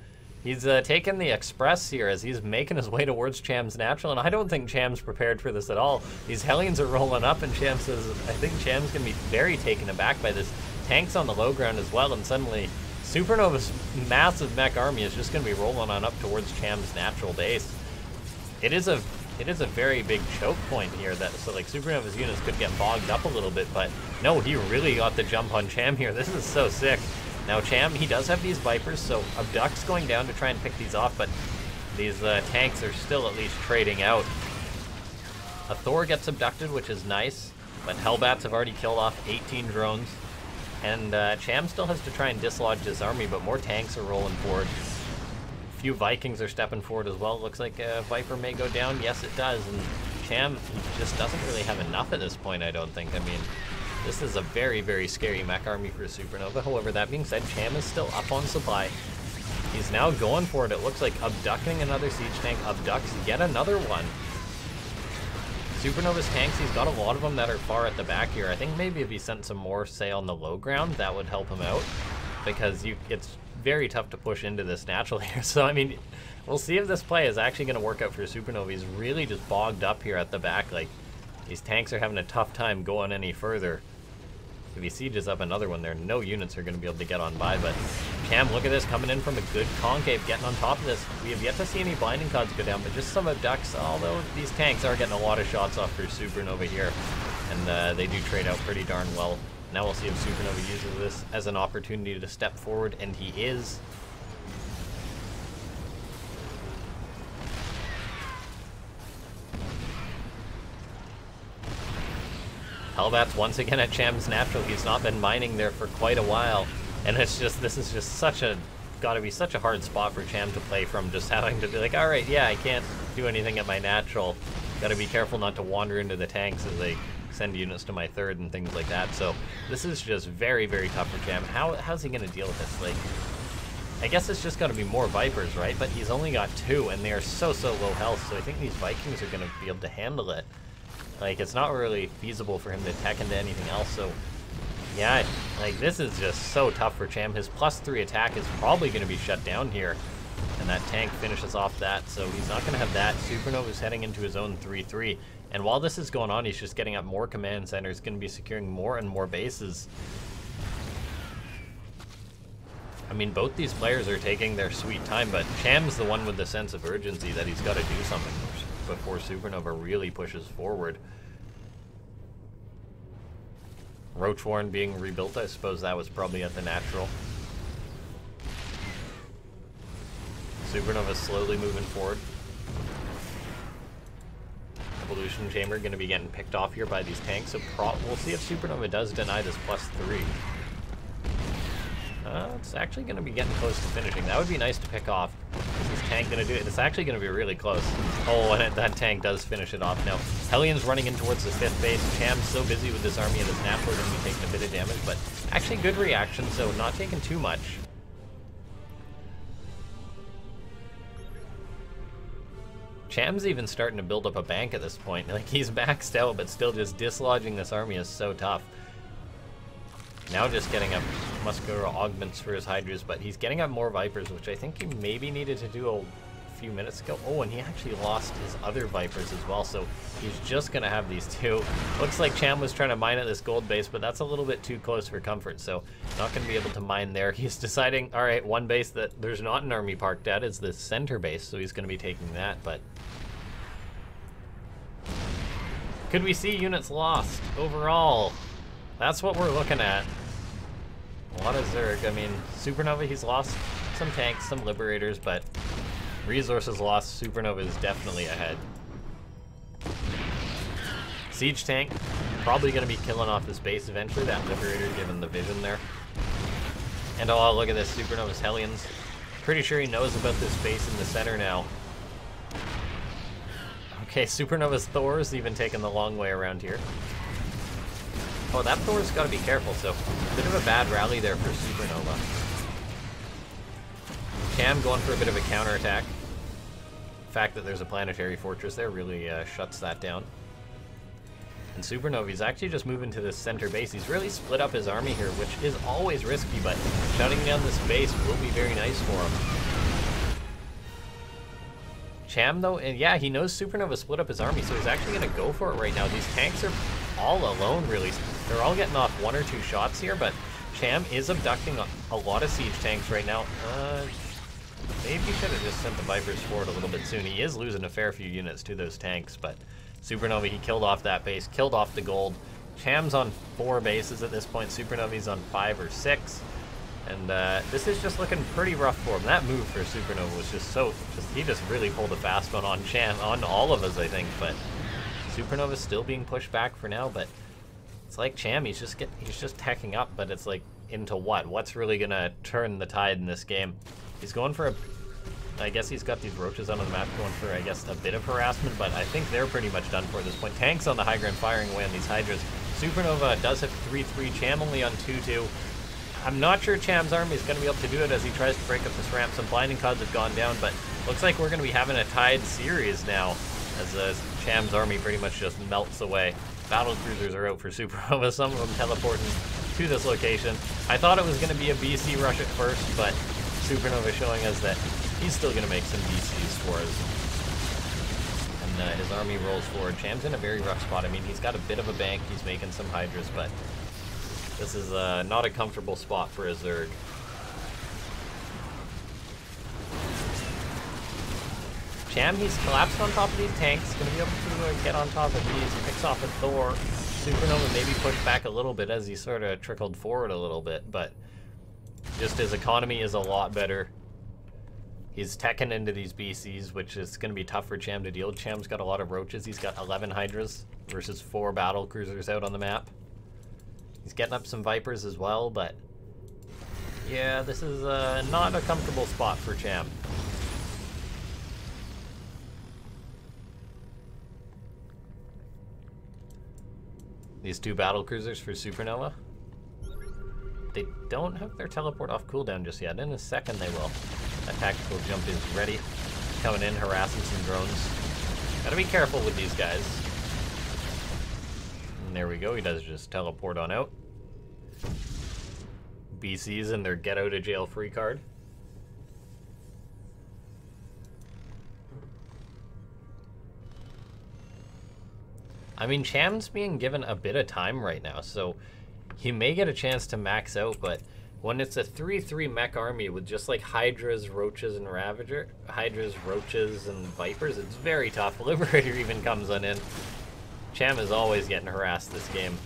He's taking the express here as he's making his way towards Cham's natural, and I don't think Cham's prepared for this at all. These Hellions are rolling up, and Cham says, I think Cham's going to be very taken aback by this. Tank's on the low ground as well, and suddenly SuperNova's massive mech army is just going to be rolling on up towards Cham's natural base. It is a very big choke point here, so like SuperNova's units could get bogged up a little bit, but no, he really got the jump on Cham here. This is so sick. Now Cham, he does have these Vipers, so Abduct's going down to try and pick these off, but these tanks are still at least trading out. A Thor gets abducted, which is nice, but Hellbats have already killed off 18 drones. And Cham still has to try and dislodge his army, but more tanks are rolling forward. few Vikings are stepping forward as well. Looks like Viper may go down. Yes, it does. And Cham just doesn't really have enough at this point, I don't think. I mean, this is a very, very scary mech army for SuperNova. However, that being said, Cham is still up on supply. He's now going for it. It looks like abducting another siege tank, abducts yet another one. SuperNova's tanks, he's got a lot of them that are far at the back here. I think maybe if he sent some more, say, on the low ground, that would help him out. Because it's very tough to push into this natural here. So, I mean, we'll see if this play is actually going to work out for SuperNova. He's really just bogged up here at the back. Like, these tanks are having a tough time going any further. If he sieges up another one there, no units are going to be able to get on by. But Cham, look at this, coming in from a good concave, getting on top of this. We have yet to see any blinding clouds go down, but just some abducts, although these tanks are getting a lot of shots off for SuperNova here. And they do trade out pretty darn well. Now we'll see if SuperNova uses this as an opportunity to step forward, and he is. Hellbat's once again at Cham's natural. He's not been mining there for quite a while. And it's just, this is just such a, gotta be such a hard spot for Cham to play from, just having to be like, all right, yeah, I can't do anything at my natural. Gotta be careful not to wander into the tanks as they send units to my third and things like that. So this is just very, very tough for Cham. How's he gonna deal with this? Like, I guess it's just gonna be more Vipers, right? But he's only got 2 and they are so low health. So I think these Vikings are gonna be able to handle it. Like, it's not really feasible for him to tech into anything else, so yeah, like, this is just so tough for Cham. His +3 attack is probably going to be shut down here, and that tank finishes off that, so he's not going to have that. SuperNova's heading into his own 3-3, and while this is going on, he's just getting up more command centers, going to be securing more and more bases. I mean, both these players are taking their sweet time, but Cham's the one with the sense of urgency that he's got to do something before SuperNova really pushes forward. Roach Warren being rebuilt, I suppose that was probably at the natural. SuperNova's slowly moving forward. Evolution Chamber going to be getting picked off here by these tanks, so we'll see if SuperNova does deny this +3. It's actually going to be getting close to finishing. That would be nice to pick off. Is this tank going to do it? It's actually going to be really close. Oh, and that tank does finish it off. Now, Hellions running in towards the 5th base. Cham's so busy with this army and his natural going to be taking a bit of damage, but actually good reaction, so not taking too much. Cham's even starting to build up a bank at this point. Like, he's maxed out, but still just dislodging this army is so tough. Now just getting up muscular augments for his Hydras, but he's getting up more Vipers, which I think he maybe needed to do a few minutes ago. Oh, and he actually lost his other Vipers as well, so he's just going to have these 2. Looks like Cham was trying to mine at this gold base, but that's a little bit too close for comfort, so not going to be able to mine there. He's deciding, all right, one base that there's not an army parked at is the center base, so he's going to be taking that, but could we see units lost overall? That's what we're looking at. A lot of Zerg. I mean, SuperNova, he's lost some tanks, some Liberators, but resources lost. SuperNova is definitely ahead. Siege tank, probably going to be killing off this base eventually, that Liberator given the vision there. And oh, look at this, SuperNova's Hellions. Pretty sure he knows about this base in the center now. Okay, SuperNova's Thor's even taking the long way around here. Oh, that Thor's got to be careful, so a bit of a bad rally there for SuperNova. Cham going for a bit of a counterattack. The fact that there's a planetary fortress there really shuts that down. And SuperNova, he's actually just moving to this center base. He's really split up his army here, which is always risky, but shutting down this base will be very nice for him. Cham, though, and yeah, he knows SuperNova split up his army, so he's actually going to go for it right now. These tanks are all alone, really. They're all getting off 1 or 2 shots here, but Cham is abducting a lot of siege tanks right now. Maybe he should have just sent the Vipers forward a little bit soon. He is losing a fair few units to those tanks, but SuperNova, he killed off that base, killed off the gold. Cham's on 4 bases at this point. SuperNova's on 5 or 6. And this is just looking pretty rough for him. That move for SuperNova was just he just really pulled a fast one on Cham, on all of us, I think. But SuperNova's still being pushed back for now, but it's like Cham, he's just teching up, but it's like into what? What's really gonna turn the tide in this game? He's going for a I guess he's got these roaches out on the map going for, I guess, a bit of harassment, but I think they're pretty much done for at this point. Tanks on the high ground firing away on these Hydras. SuperNova does have 3-3, Cham only on 2-2. I'm not sure Cham's army is going to be able to do it as he tries to break up this ramp. Some blinding clouds have gone down, but looks like we're going to be having a tied series now as Cham's army pretty much just melts away. Battle cruisers are out for SuperNova, some of them teleporting to this location. I thought it was going to be a BC rush at first, but SuperNova showing us that he's still going to make some BCs for us. And his army rolls forward. Cham's in a very rough spot. I mean, he's got a bit of a bank. He's making some Hydras, but this is not a comfortable spot for a Zerg. Cham, he's collapsed on top of these tanks. Going to be able to get on top of these. Picks off a Thor. SuperNova maybe pushed back a little bit as he sort of trickled forward a little bit, but just his economy is a lot better. He's teching into these BCs, which is going to be tough for Cham to deal. Cham's got a lot of roaches. He's got 11 Hydras versus 4 battle cruisers out on the map. He's getting up some Vipers as well, but yeah, this is not a comfortable spot for Cham. These 2 battle cruisers for SuperNova. They don't have their teleport off cooldown just yet. In a second they will. That tactical jump is ready. Coming in, harassing some drones. Gotta be careful with these guys. And there we go, he does just teleport on out. BCs and their get out of jail free card. I mean, Cham's being given a bit of time right now, so he may get a chance to max out, but when it's a 3-3 mech army with just like Hydras, Roaches, and Ravager, Hydras, Roaches, and Vipers, it's very tough. Liberator even comes on in. Cham is always getting harassed this game.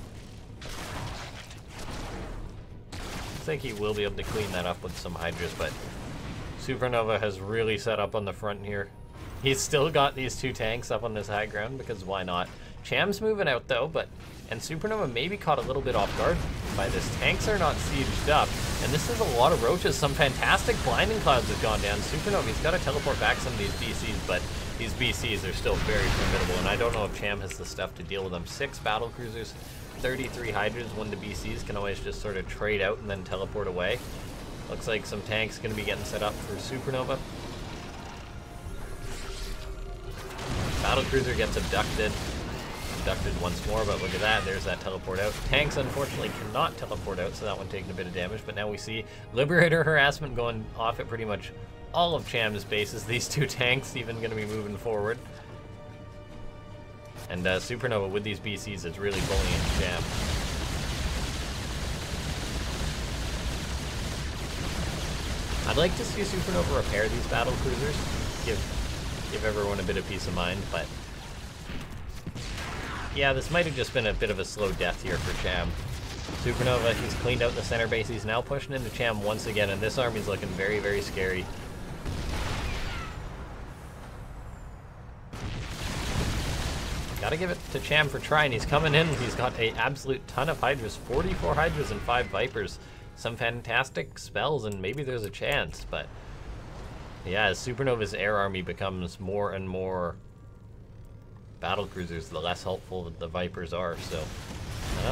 Looks like he will be able to clean that up with some Hydras, but SuperNova has really set up on the front here. He's still got these 2 tanks up on this high ground, because why not? Cham's moving out though, and SuperNova may be caught a little bit off guard by this. Tanks are not sieged up, and this is a lot of roaches. Some fantastic blinding clouds have gone down. SuperNova, he's got to teleport back some of these BCs, but these BCs are still very formidable, and I don't know if Cham has the stuff to deal with them. 6 battle cruisers, 33 Hydras, when the BCs can always just sort of trade out and then teleport away. Looks like some tanks going to be getting set up for SuperNova. Battle cruiser gets abducted once more, but look at that, there's that teleport out. Tanks unfortunately cannot teleport out, so that one taking a bit of damage, but now we see Liberator harassment going off at pretty much all of Cham's bases. These 2 tanks even going to be moving forward. And SuperNova with these BCs is really bullying Cham. I'd like to see SuperNova repair these battle cruisers, give everyone a bit of peace of mind, but yeah, this might have just been a bit of a slow death here for Cham. SuperNova, he's cleaned out the center base. He's now pushing into Cham once again, and this army's looking very, very scary. Gotta give it to Cham for trying. He's coming in. He's got an absolute ton of Hydras. 44 Hydras and 5 Vipers. Some fantastic spells, and maybe there's a chance, but yeah, as SuperNova's air army becomes more and more battle cruisers, the less helpful the Vipers are, so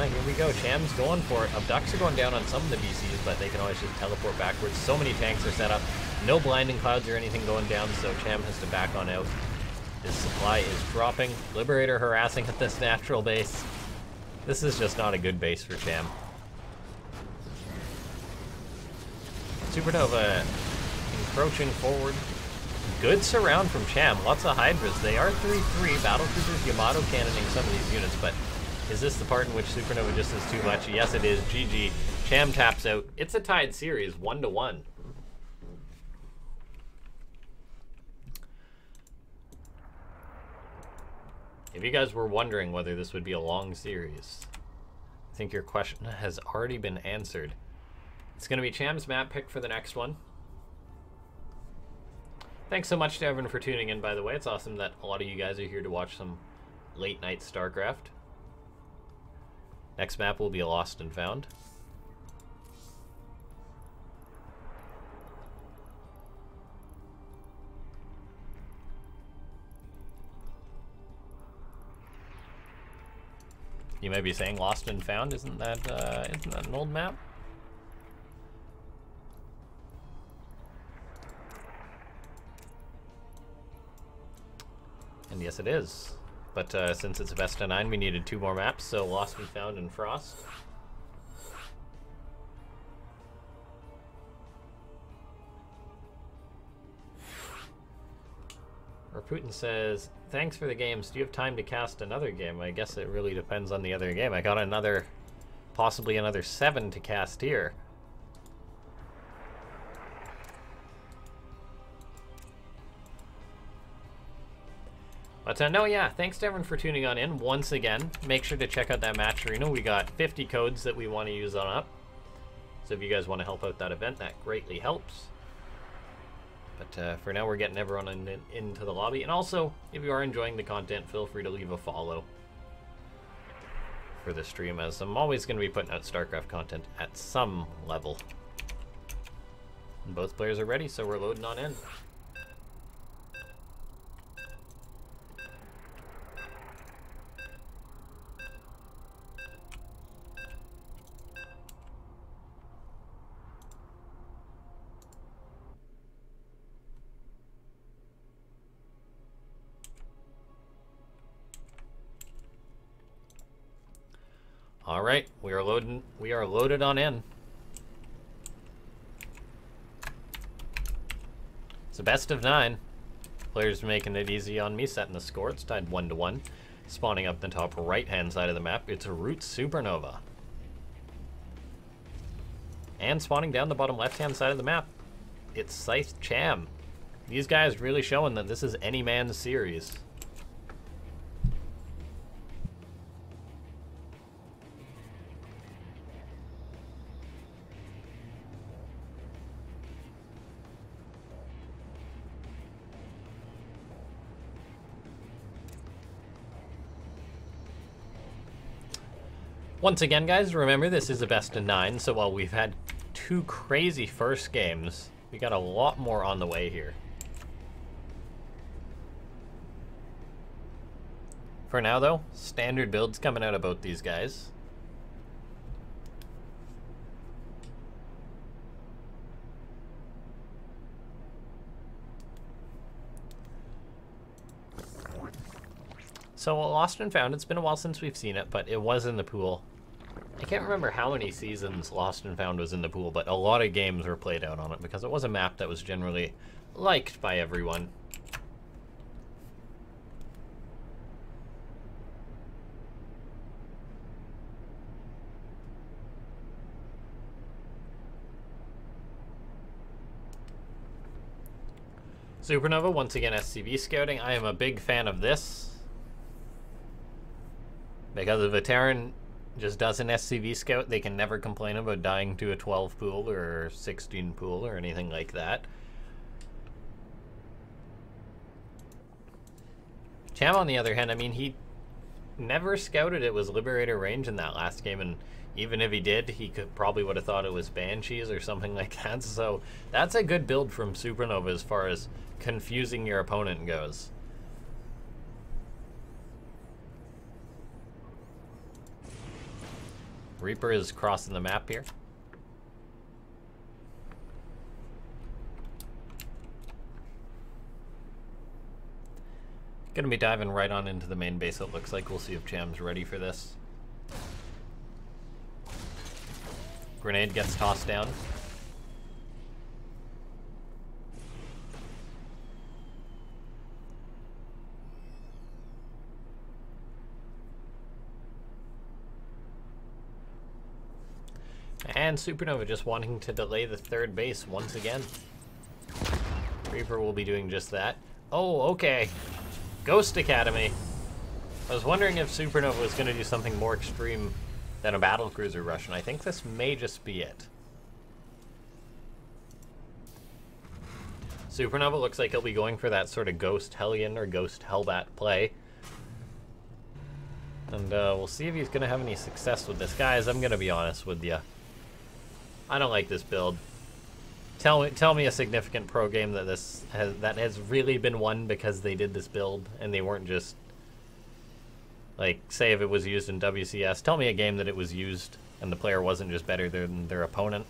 here we go. Cham's going for it. Abducts are going down on some of the BCs, but they can always just teleport backwards. So many tanks are set up. No blinding clouds or anything going down, so Cham has to back on out. His supply is dropping. Liberator harassing at this natural base. This is just not a good base for Cham. SuperNova encroaching forward. Good surround from Cham. Lots of Hydras. They are 3-3. Battle cruisers Yamato cannoning some of these units, but is this the part in which SuperNova just is too much? Yes, it is. GG. Cham taps out. It's a tied series, 1-1. If you guys were wondering whether this would be a long series, I think your question has already been answered. It's going to be Cham's map pick for the next one. Thanks so much to everyone for tuning in, by the way. It's awesome that a lot of you guys are here to watch some late night Starcraft. Next map will be a Lost and Found. You may be saying Lost and Found, isn't that an old map? And yes, it is. But since it's a best of 9, we needed 2 more maps, so Lost and Found and Frost. Or Putin says, thanks for the games. Do you have time to cast another game? I guess it really depends on the other game. I got another, possibly another 7 to cast here. But no, yeah, thanks to everyone for tuning on in. Once again, make sure to check out that match arena. We got 50 codes that we want to use on up. So if you guys want to help out that event, that greatly helps. But for now, we're getting everyone into the lobby. And also, if you are enjoying the content, feel free to leave a follow for the stream, as I'm always going to be putting out Starcraft content at some level. And both players are ready, so we're loading on in. All right, we are loaded on in. It's a best of 9. Players making it easy on me, setting the score. It's tied 1-1. Spawning up the top right-hand side of the map, it's a Root SuperNova. And spawning down the bottom left-hand side of the map, it's Scythe Cham. These guys really showing that this is any man's series. Once again, guys, remember this is a best of 9, so while we've had 2 crazy first games, we got a lot more on the way here. For now, though, standard builds coming out of both these guys. So Lost and Found, it's been a while since we've seen it, but it was in the pool. I can't remember how many seasons Lost and Found was in the pool, but a lot of games were played out on it because it was a map that was generally liked by everyone. SuperNova, once again, SCV scouting. I am a big fan of this. Because if a Terran just does an SCV scout, they can never complain about dying to a 12 pool or 16 pool or anything like that. Cham, on the other hand, I mean, he never scouted it was Liberator range in that last game, and even if he did, he probably would have thought it was Banshees or something like that. So that's a good build from SuperNova as far as confusing your opponent goes. Reaper is crossing the map here. Gonna be diving right on into the main base, it looks like. We'll see if Cham's ready for this. Grenade gets tossed down. And SuperNova just wanting to delay the third base once again. Reaper will be doing just that. Oh, okay. Ghost Academy. I was wondering if SuperNova was going to do something more extreme than a battlecruiser rush, and I think this may just be it. SuperNova looks like he'll be going for that sort of Ghost Hellion or Ghost Hellbat play. And we'll see if he's going to have any success with this. Guys, I'm going to be honest with you. I don't like this build. Tell me a significant pro game that has really been won because they did this build and they weren't just Like, say if it was used in WCS, tell me a game that it was used and the player wasn't just better than their opponent.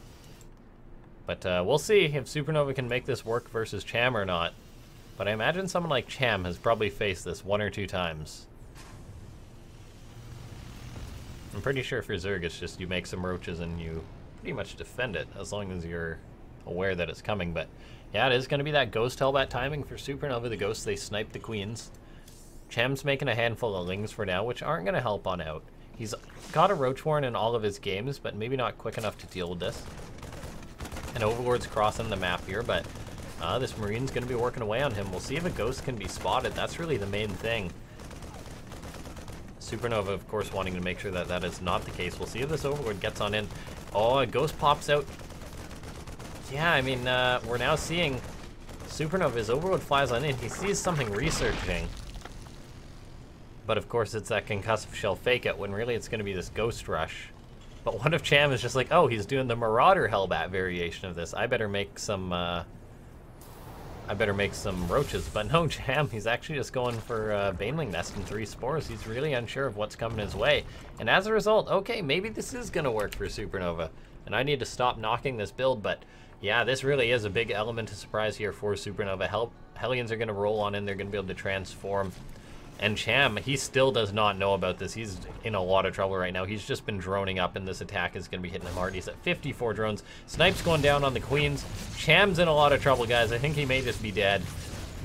But we'll see if SuperNova can make this work versus Cham or not. But I imagine someone like Cham has probably faced this 1 or 2 times. I'm pretty sure for Zerg it's just you make some roaches and you pretty much defend it as long as you're aware that it's coming. But yeah, it is going to be that Ghost Hellbat timing for SuperNova. The Ghosts, they snipe the Queens. Cham's making a handful of Lings for now, which aren't going to help on out. He's got a Roach Warren in all of his games, but maybe not quick enough to deal with this. And Overlord's crossing the map here, but this Marine's going to be working away on him. We'll see if a Ghost can be spotted. That's really the main thing. SuperNova, of course, wanting to make sure that that is not the case. We'll see if this Overlord gets on in. Oh, a Ghost pops out. Yeah, I mean, we're now seeing SuperNova's Overlord flies on in. He sees something researching. But of course, it's that concussive shell fake out when really it's going to be this Ghost Rush. But what if Cham is just like, oh, he's doing the Marauder Hellbat variation of this. I better make some roaches. But no, Cham, he's actually just going for Baneling Nest and 3 spores. He's really unsure of what's coming his way. And as a result, okay, maybe this is going to work for SuperNova. And I need to stop knocking this build, but yeah, this really is a big element of surprise here for SuperNova. Hellions are going to roll on in. They're going to be able to transform. And Cham, he still does not know about this. He's in a lot of trouble right now. He's just been droning up, and this attack is going to be hitting him hard. He's at 54 drones. Snipe's going down on the Queens. Cham's in a lot of trouble, guys. I think he may just be dead.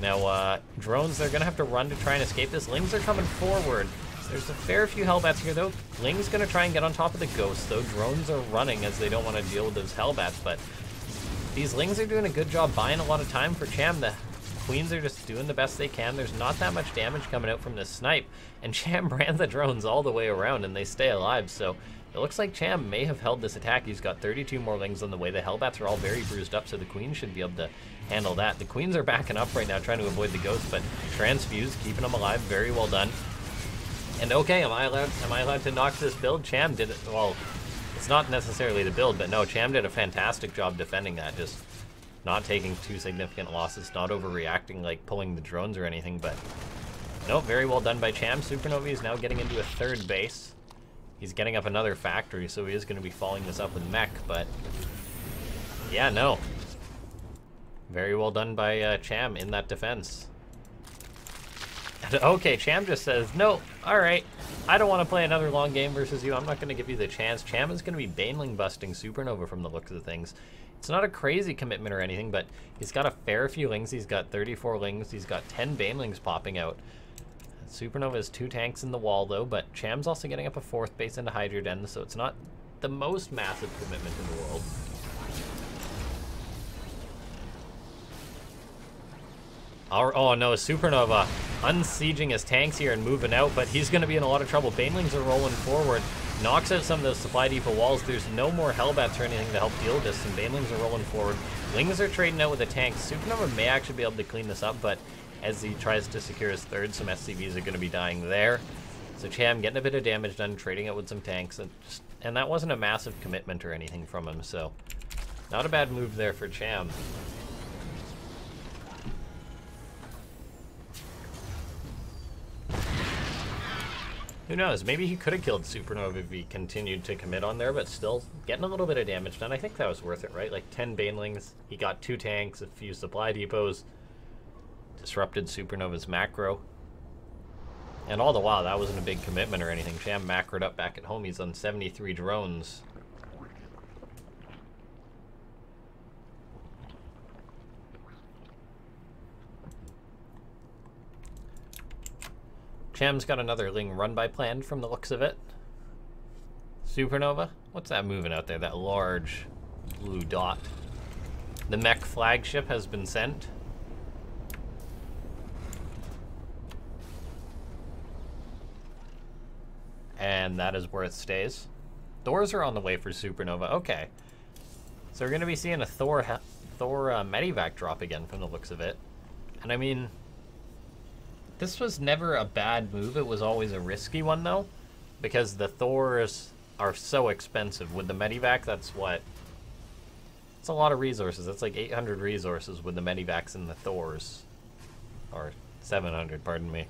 Now, drones, they're going to have to run to try and escape this. Lings are coming forward. There's a fair few Hellbats here, though. Ling's going to try and get on top of the Ghosts, though. Drones are running as they don't want to deal with those Hellbats, but these Lings are doing a good job buying a lot of time for Cham. The Queens are just doing the best they can. There's not that much damage coming out from this snipe, and Cham ran the drones all the way around, and they stay alive, so it looks like Cham may have held this attack. He's got 32 more Lings on the way. The Hellbats are all very bruised up, so the Queens should be able to handle that. The Queens are backing up right now, trying to avoid the Ghost, but Transfuse, keeping them alive. Very well done. And okay, am I allowed to knock this build? Cham did it. Well, it's not necessarily the build, but no, Cham did a fantastic job defending that. Just not taking too significant losses, not overreacting, like pulling the drones or anything, but no, very well done by Cham. SuperNova is now getting into a 3rd base. He's getting up another factory, so he is going to be following this up with mech, but yeah, no. Very well done by Cham in that defense. And, okay, Cham just says, no, all right, I don't want to play another long game versus you. I'm not going to give you the chance. Cham is going to be Baneling busting SuperNova from the looks of things. It's not a crazy commitment or anything, but he's got a fair few Lings. He's got 34 Lings. He's got 10 Banelings popping out. SuperNova has 2 tanks in the wall, though, but Cham's also getting up a 4th base into Hydra Den, so it's not the most massive commitment in the world. Oh no, SuperNova unsieging his tanks here and moving out, but he's going to be in a lot of trouble. Banelings are rolling forward. Knocks out some of those supply depot walls. There's no more Hellbats or anything to help deal with this, and Banelings are rolling forward. Lings are trading out with the tanks. SuperNova may actually be able to clean this up, but as he tries to secure his 3rd, some SCVs are going to be dying there. So Cham getting a bit of damage done, trading out with some tanks, and that wasn't a massive commitment or anything from him, so not a bad move there for Cham. Who knows? Maybe he could have killed SuperNova if he continued to commit on there, but still getting a little bit of damage done. I think that was worth it, right? Like 10 Banelings. He got 2 tanks, a few supply depots. Disrupted SuperNova's macro. And all the while, that wasn't a big commitment or anything. Cham macroed up back at home. He's on 73 drones. Cham's got another Ling run-by planned from the looks of it. SuperNova? What's that moving out there? That large blue dot. The mech flagship has been sent. And that is where it stays. Doors are on the way for SuperNova. Okay. So we're going to be seeing a Thor Medivac drop again from the looks of it. And I mean, this was never a bad move. It was always a risky one, though, because the Thors are so expensive. With the Medivac, that's what? It's a lot of resources. That's like 800 resources with the Medivacs and the Thors. Or 700, pardon me.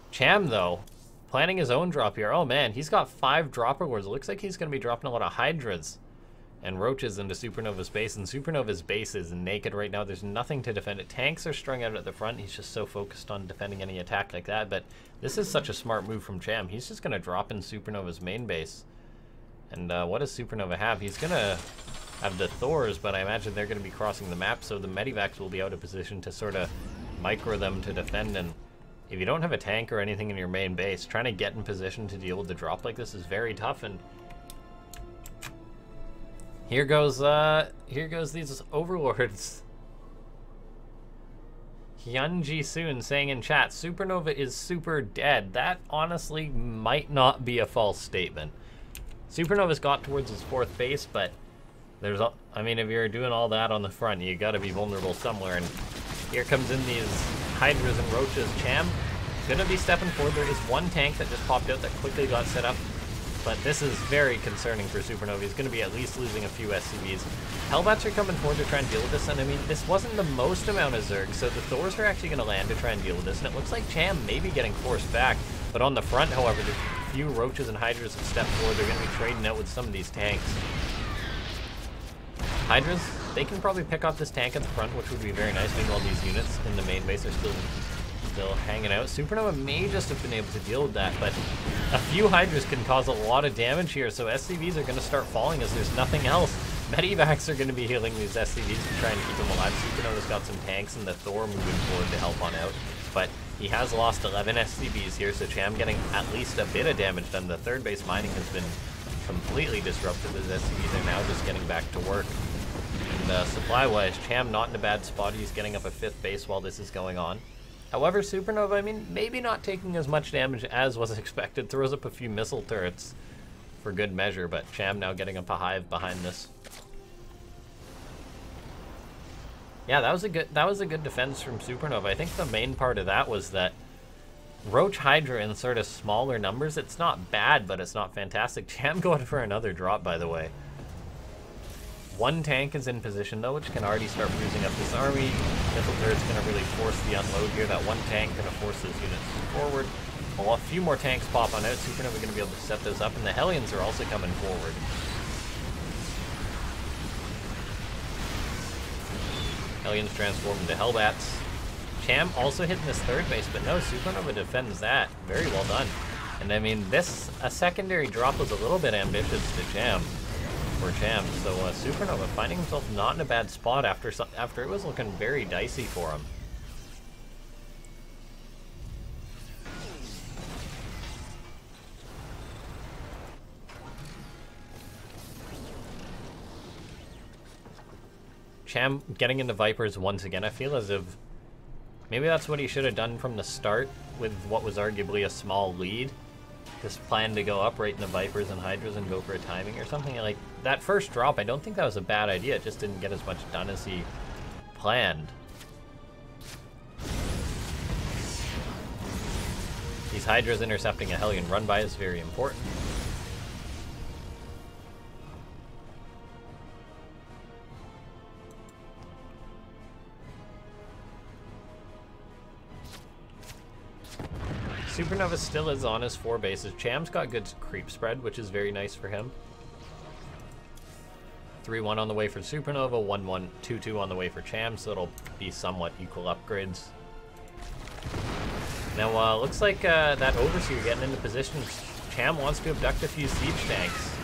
Cham, though, planning his own drop here. Oh man, he's got 5 dropper lords. It looks like he's going to be dropping a lot of Hydras and Roaches into SuperNova's base, and SuperNova's base is naked right now. There's nothing to defend it. Tanks are strung out at the front. He's just so focused on defending any attack like that, but this is such a smart move from Cham. He's just going to drop in SuperNova's main base. And what does SuperNova have? He's going to have the Thors, but I imagine they're going to be crossing the map, so the Medivacs will be out of position to sort of micro them to defend. And if you don't have a tank or anything in your main base, trying to get in position to deal with the drop like this is very tough. And here goes these overlords. Hyunji Soon saying in chat, SuperNova is super dead. That honestly might not be a false statement. SuperNova's got towards his 4th base, but there's, I mean, if you're doing all that on the front, you gotta be vulnerable somewhere. And here comes in these Hydras and Roaches. Cham gonna be stepping forward. There is one tank that just popped out that quickly got set up, but this is very concerning for SuperNova. He's gonna be at least losing a few SCVs. Hellbats are coming forward to try and deal with this, and I mean, this wasn't the most amount of Zerg, so the Thors are actually gonna land to try and deal with this, and it looks like Cham may be getting forced back. But on the front, however, the few Roaches and Hydras have stepped forward. They're gonna be trading out with some of these tanks. Hydras, they can probably pick off this tank at the front, which would be very nice. Meanwhile, these units in the main base are still hanging out. SuperNova may just have been able to deal with that, but a few Hydras can cause a lot of damage here, so SCVs are going to start falling as there's nothing else. Medivacs are going to be healing these SCVs to try and keep them alive. SuperNova's got some tanks and the Thor moving forward to help on out, but he has lost 11 SCVs here, so Cham getting at least a bit of damage done. The 3rd base mining has been completely disrupted as SCVs are now just getting back to work. And supply-wise, Cham not in a bad spot. He's getting up a 5th base while this is going on. However, SuperNova, I mean, maybe not taking as much damage as was expected. Throws up a few missile turrets for good measure, but Cham now getting up a hive behind this. Yeah, that was a good defense from SuperNova. I think the main part of that was that Roach Hydra in sort of smaller numbers, it's not bad, but it's not fantastic. Cham going for another drop, by the way. One tank is in position, though, which can already start bruising up this army. Missile turret's going to really force the unload here. That one tank going to force those units forward. A few more tanks pop on out. SuperNova going to be able to set those up, and the Hellions are also coming forward. Hellions transform into Hellbats. Cham also hitting this 3rd base, but no, SuperNova defends that. Very well done. And I mean, a secondary drop was a little bit ambitious to Cham. So SuperNova finding himself not in a bad spot after it was looking very dicey for him. Cham getting into Vipers once again. I feel as if maybe that's what he should have done from the start with what was arguably a small lead. Just plan to go up right in the Vipers and Hydras and go for a timing or something. Like, that first drop, I don't think that was a bad idea. It just didn't get as much done as he planned. These Hydras intercepting a Hellion run-by is very important. SuperNova still is on his 4 bases. Cham's got good creep spread, which is very nice for him. 3-1 on the way for SuperNova, 1-1, 2-2 on the way for Cham, so it'll be somewhat equal upgrades. Now, looks like that Overseer getting into position. Cham wants to abduct a few siege tanks.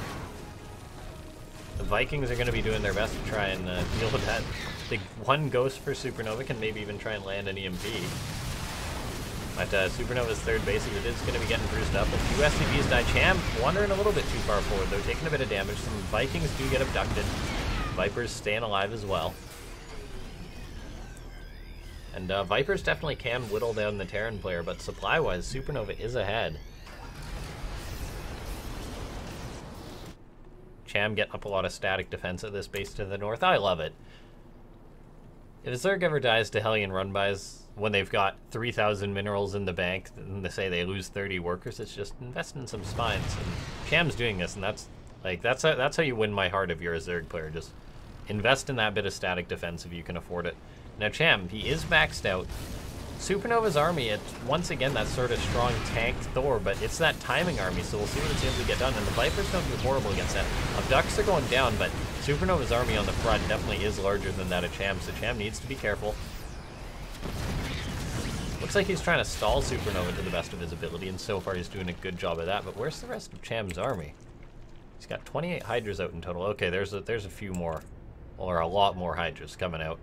The Vikings are going to be doing their best to try and deal with that. The one Ghost for SuperNova can maybe even try and land an EMP. But SuperNova's 3rd base, it is going to be getting bruised up. A few SCVs die. Cham wandering a little bit too far forward, though, taking a bit of damage. Some Vikings do get abducted. Vipers staying alive as well. And Vipers definitely can whittle down the Terran player, but supply-wise, SuperNova is ahead. Cham getting up a lot of static defense at this base to the north. I love it. If a Zerg ever dies to Hellion run-bys, when they've got 3,000 minerals in the bank, and they say they lose 30 workers, it's just invest in some spines. And Cham's doing this, and that's how you win my heart if you're a Zerg player. Just invest in that bit of static defense if you can afford it. Now Cham, he is maxed out. Supernova's army, it's once again that sort of strong tank Thor, but it's that timing army, so we'll see what it's able to get done. And the Vipers don't do horrible against that. Abducts are going down, but Supernova's army on the front definitely is larger than that of Cham, so Cham needs to be careful. Looks like he's trying to stall Supernova to the best of his ability, and so far he's doing a good job of that. But where's the rest of Cham's army? He's got 28 Hydras out in total. Okay, there's a few more, or a lot more Hydras coming out.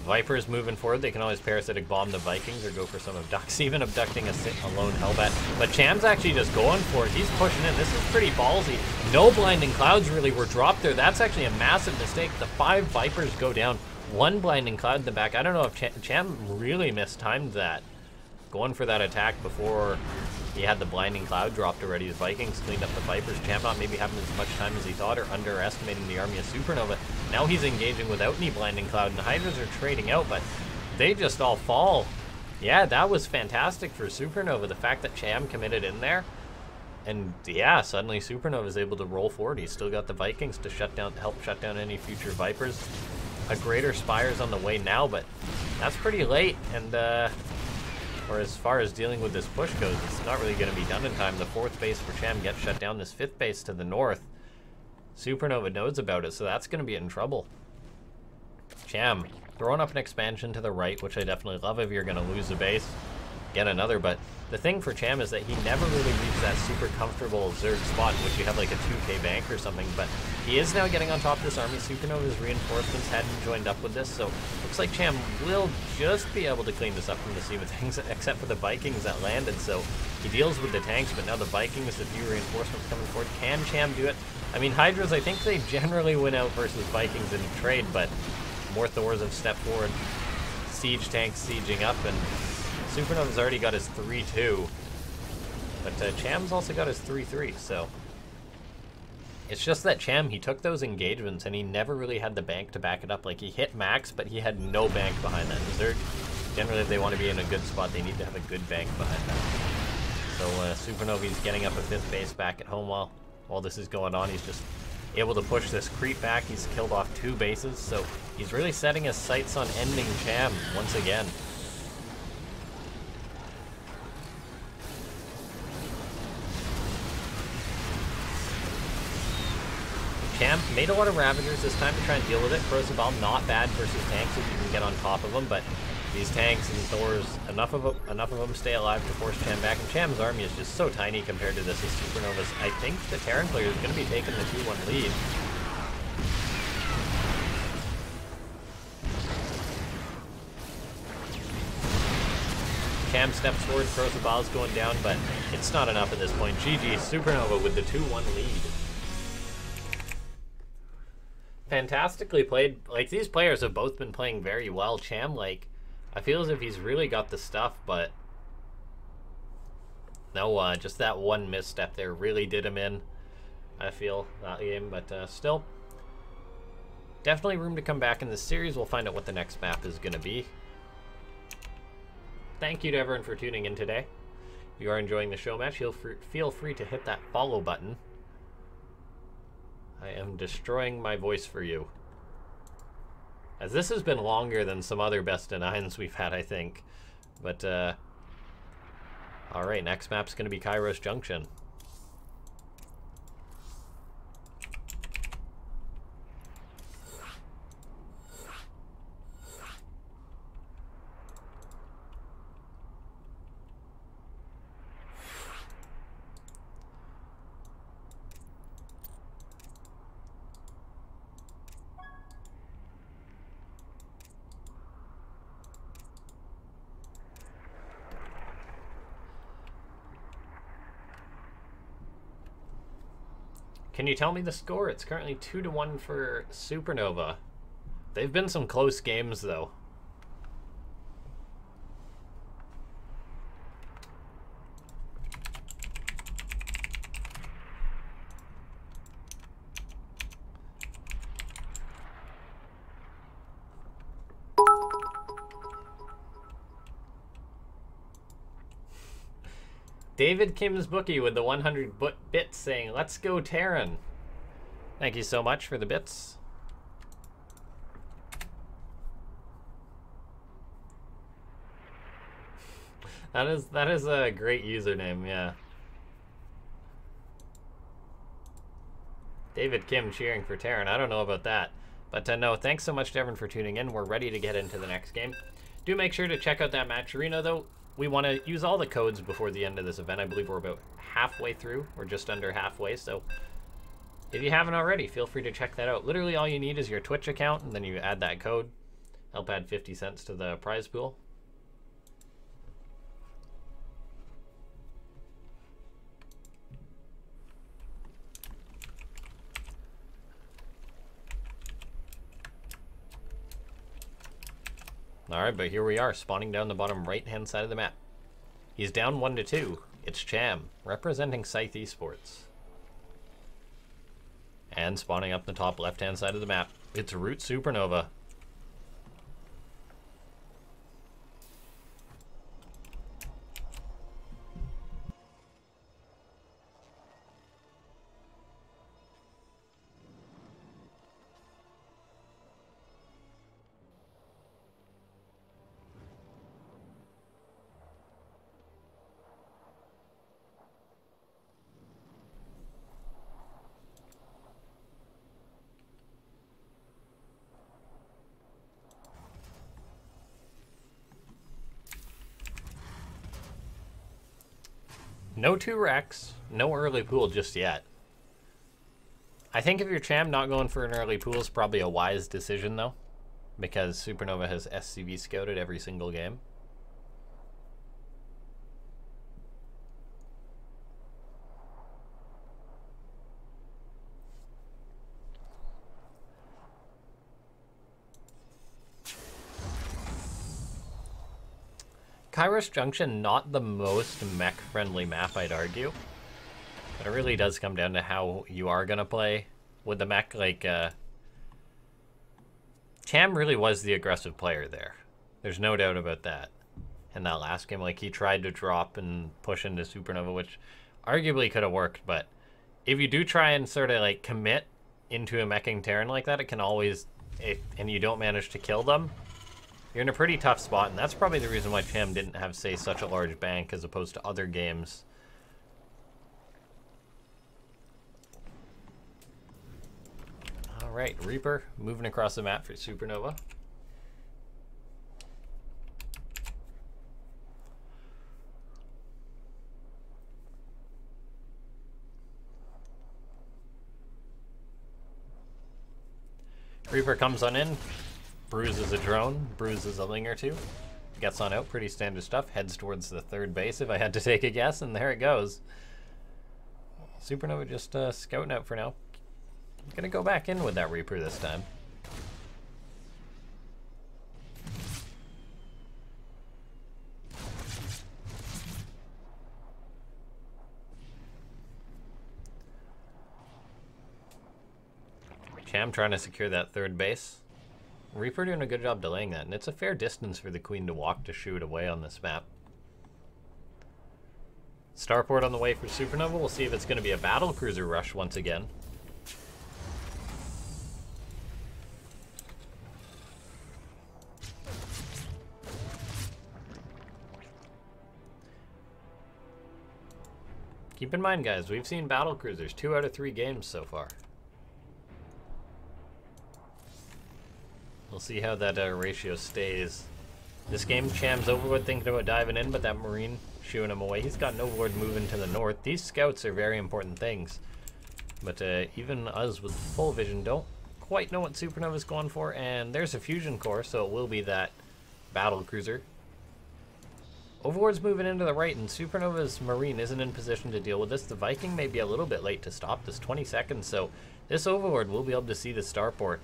Vipers moving forward, they can always parasitic bomb the Vikings or go for some abducts, even abducting a lone Hellbat. But Cham's actually just going for it. He's pushing in. This is pretty ballsy. No blinding clouds really were dropped there. That's actually a massive mistake. The 5 Vipers go down. 1 blinding cloud in the back. I don't know if Cham really mistimed that. Going for that attack before he had the blinding cloud dropped already. His Vikings cleaned up the Vipers. Cham not maybe having as much time as he thought, or underestimating the army of Supernova. Now he's engaging without any blinding cloud, and the Hydras are trading out, but they just all fall. Yeah, that was fantastic for Supernova. The fact that Cham committed in there, and yeah, suddenly Supernova is able to roll forward. He's still got the Vikings to help shut down any future Vipers. A greater Spire's on the way now, but that's pretty late, and or as far as dealing with this push goes, it's not really going to be done in time. The 4th base for Cham gets shut down. This 5th base to the north, Supernova knows about it, so that's going to be in trouble. Cham throwing up an expansion to the right, which I definitely love. If you're going to lose a base, get another. But the thing for Cham is that he never really reached that super comfortable Zerg spot in which you have like a 2k bank or something. But he is now getting on top of this army. Supernova's reinforcements hadn't joined up with this, so looks like Cham will just be able to clean this up from the sea with things, except for the Vikings that landed. So he deals with the tanks, but now the Vikings, the few reinforcements coming forward. Can Cham do it? I mean, Hydras, I think they generally win out versus Vikings in trade, but more Thors have stepped forward. Siege tanks sieging up, and Supernova's already got his 3-2. But Cham's also got his 3-3, so it's just that Cham, he took those engagements and he never really had the bank to back it up. Like, he hit max, but he had no bank behind that. Zerg, generally, if they want to be in a good spot, they need to have a good bank behind that. So Supernova's getting up a 5th base back at home while this is going on. He's just able to push this creep back. He's killed off 2 bases, so he's really setting his sights on ending Cham once again. Cham made a lot of Ravagers this time to try and deal with it. Crocibal, not bad versus tanks if you can get on top of them, but these tanks and Thors, enough of them stay alive to force Cham back. And Cham's army is just so tiny compared to this as Supernova's. I think the Terran player is going to be taking the 2-1 lead. Cham steps forward, Crocibal's going down, but it's not enough at this point. GG, Supernova with the 2-1 lead. Fantastically played. Like, these players have both been playing very well. Cham, like, I feel as if he's really got the stuff, but no, just that one misstep there really did him in, I feel, that game. But still, definitely room to come back in this series. We'll find out what the next map is going to be. Thank you to everyone for tuning in today. If you are enjoying the show match, feel free to hit that follow button. I am destroying my voice for you, as this has been longer than some other best of 9s we've had, I think. But alright, next map's going to be Kairos Junction. Can you tell me the score? It's currently 2-1 for Supernova. They've been some close games, though. David Kim's bookie with the 100 bits saying, "Let's go, Terran." Thank you so much for the bits. That is a great username, yeah. David Kim cheering for Terran. I don't know about that. But no, thanks so much to everyone for tuning in. We're ready to get into the next game. Do make sure to check out that match arena, though. We want to use all the codes before the end of this event. I believe we're about halfway through. We're just under halfway, so if you haven't already, feel free to check that out. Literally all you need is your Twitch account, and then you add that code. Help add 50 cents to the prize pool. Alright, but here we are, spawning down the bottom right-hand side of the map. He's down 1-2. It's Cham, representing Scythe Esports. And spawning up the top left-hand side of the map, it's Root SuperNova. No 2 wrecks, no early pool just yet. I think if you're Cham, not going for an early pool is probably a wise decision, though, because SuperNova has SCV scouted every single game. Kairos Junction, not the most mech-friendly map, I'd argue. But it really does come down to how you are going to play with the mech. Like, Cham really was the aggressive player there. There's no doubt about that. In that last game, like, he tried to drop and push into SuperNova, which arguably could have worked. But if you do try and sort of, like, commit into a meching Terran like that, it can always, and you don't manage to kill them, you're in a pretty tough spot, and that's probably the reason why Cham didn't have, say, such a large bank as opposed to other games. Alright, Reaper moving across the map for SuperNova. Reaper comes on in. Bruises a drone, bruises a ling or two, gets on out, pretty standard stuff, heads towards the third base if I had to take a guess, and there it goes. SuperNova just scouting out for now. Gonna go back in with that Reaper this time. Cham trying to secure that third base. Reaper doing a good job delaying that, and it's a fair distance for the Queen to walk to shoot away on this map. Starport on the way for SuperNova. We'll see if it's going to be a battle cruiser rush once again. Keep in mind, guys, we've seen battle cruisers 2 out of 3 games so far. We'll see how that ratio stays. This game, Cham's Overwood thinking about diving in, but that Marine shooing him away. He's got an Overlord moving to the north. These scouts are very important things. But even us with full vision don't quite know what SuperNova's going for. And there's a fusion core, so it will be that battle cruiser. Overlord's moving into the right, and SuperNova's Marine isn't in position to deal with this. The Viking may be a little bit late to stop this, 20 seconds, so this Overlord will be able to see the starport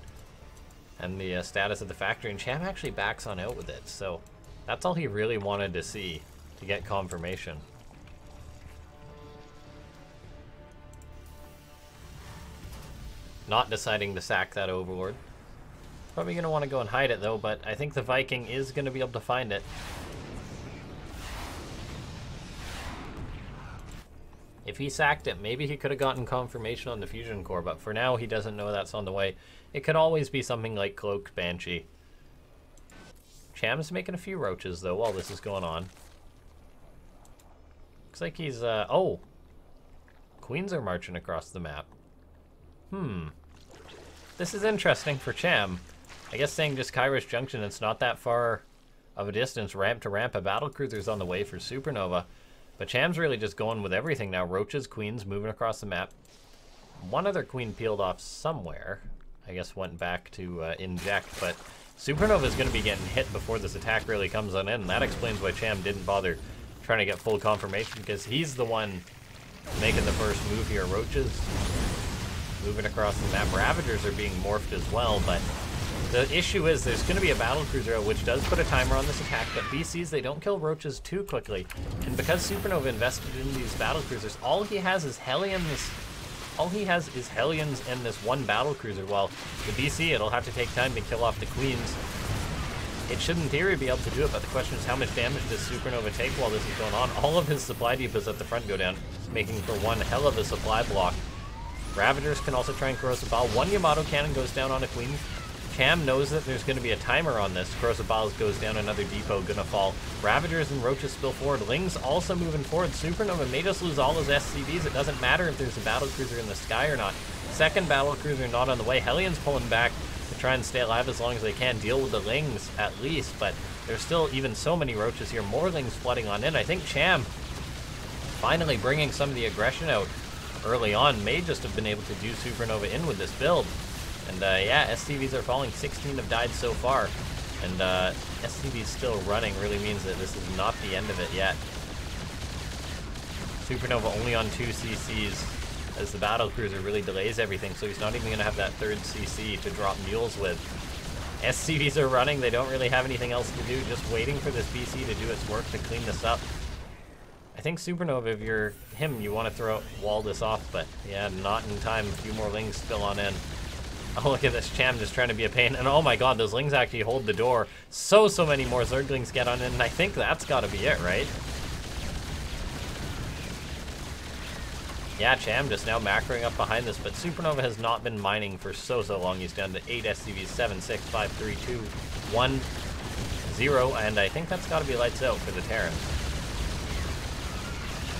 and the status of the factory, and Cham actually backs on out with it, so that's all he really wanted to see to get confirmation. Not deciding to sack that Overlord. Probably going to want to go and hide it though, but I think the Viking is going to be able to find it. If he sacked it, maybe he could have gotten confirmation on the fusion core, but for now he doesn't know that's on the way. It could always be something like Cloaked Banshee. Cham's making a few roaches though while this is going on. Looks like he's oh! Queens are marching across the map. This is interesting for Cham. I guess saying just Kairos Junction, it's not that far of a distance, ramp to ramp. A battlecruiser's on the way for SuperNova. But Cham's really just going with everything now. Roaches, queens, moving across the map. One other queen peeled off somewhere. I guess went back to inject, but SuperNova is going to be getting hit before this attack really comes on in. And that explains why Cham didn't bother trying to get full confirmation, because he's the one making the first move here. Roaches moving across the map. Ravagers are being morphed as well, but the issue is there's going to be a battlecruiser out, which does put a timer on this attack, but BCs, they don't kill roaches too quickly. And because SuperNova invested in these battlecruisers, all he has is Hellions. All he has is Hellions and this one battlecruiser, while the BC, it'll have to take time to kill off the queens. It should, in theory, be able to do it, but the question is how much damage does SuperNova take while this is going on? All of his supply depots at the front go down, making for one hell of a supply block. Ravagers can also try and corrosive bile. One Yamato cannon goes down on a queen. Cham knows that there's going to be a timer on this. Corrosive Biles goes down, another depot gonna fall. Ravagers and Roaches spill forward. Ling's also moving forward. SuperNova made us lose all his SCVs. It doesn't matter if there's a battlecruiser in the sky or not. Second battlecruiser not on the way. Hellion's pulling back to try and stay alive as long as they can. Deal with the Lings at least, but there's still even so many Roaches here. More Lings flooding on in. I think Cham finally bringing some of the aggression out early on may just have been able to do SuperNova in with this build. And yeah, SCVs are falling. 16 have died so far. And SCVs still running really means that this is not the end of it yet. SuperNova only on 2 CCs as the battlecruiser really delays everything, so he's not even going to have that third CC to drop mules with. SCVs are running. They don't really have anything else to do, just waiting for this BC to do its work to clean this up. I think SuperNova, if you're him, you want to wall this off, but yeah, not in time. A few more Lings spill on in. Oh, look at this Cham just trying to be a pain. And oh my god, those Lings actually hold the door. So many more Zerglings get on in, and I think that's got to be it, right? Yeah, Cham just now macroing up behind this, but SuperNova has not been mining for so long. He's down to 8 SCVs, 7, 6, 5, 3, 2, 1, 0, and I think that's got to be lights out for the Terran.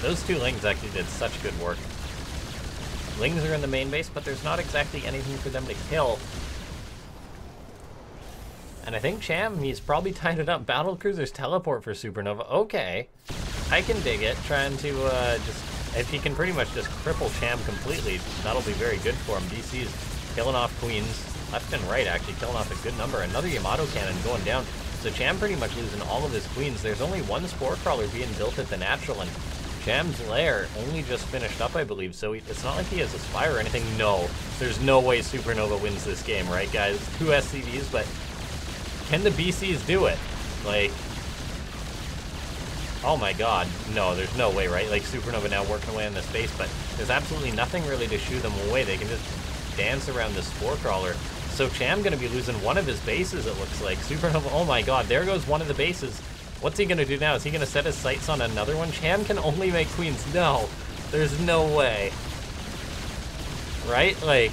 Those 2 Lings actually did such good work. Lings are in the main base, but there's not exactly anything for them to kill. And I think Cham, he's probably tied it up. Battlecruisers teleport for SuperNova. Okay, I can dig it. Trying to if he can pretty much just cripple Cham completely, that'll be very good for him. DC's killing off queens, left and right actually, killing off a good number. Another Yamato cannon going down. So Cham pretty much losing all of his queens. There's only one Spore Crawler being built at the natural, and Cham's lair only just finished up, I believe, so it's not like he has a Spire or anything. No, there's no way SuperNova wins this game, right, guys? 2 SCVs, but can the BCs do it? Like, oh my god, no, there's no way, right? Like, SuperNova now working away on this base, but there's absolutely nothing really to shoo them away. They can just dance around this Spore Crawler. So Cham gonna be losing one of his bases, it looks like. SuperNova, oh my god, there goes one of the bases. What's he gonna do now? Is he gonna set his sights on another one? Cham can only make queens. No, there's no way. Right? Like,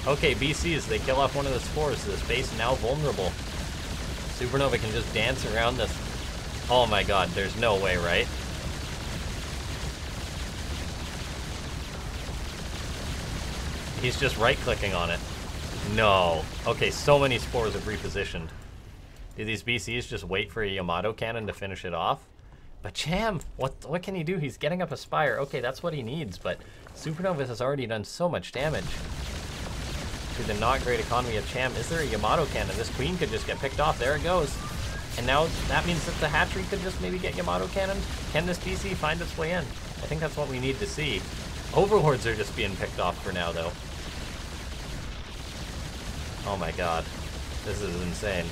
okay, BCs, they kill off one of the spores. This base now vulnerable. SuperNova can just dance around this. Oh my god, there's no way, right? He's just right-clicking on it. No. Okay, so many spores have repositioned. Do these BCs just wait for a Yamato cannon to finish it off? But Cham, what can he do? He's getting up a Spire. Okay, that's what he needs, but SuperNova has already done so much damage to the not great economy of Cham. Is there a Yamato cannon? This queen could just get picked off. There it goes. And now that means that the hatchery could just maybe get Yamato cannon. Can this BC find its way in? I think that's what we need to see. Overlords are just being picked off for now, though. Oh my god. This is insane.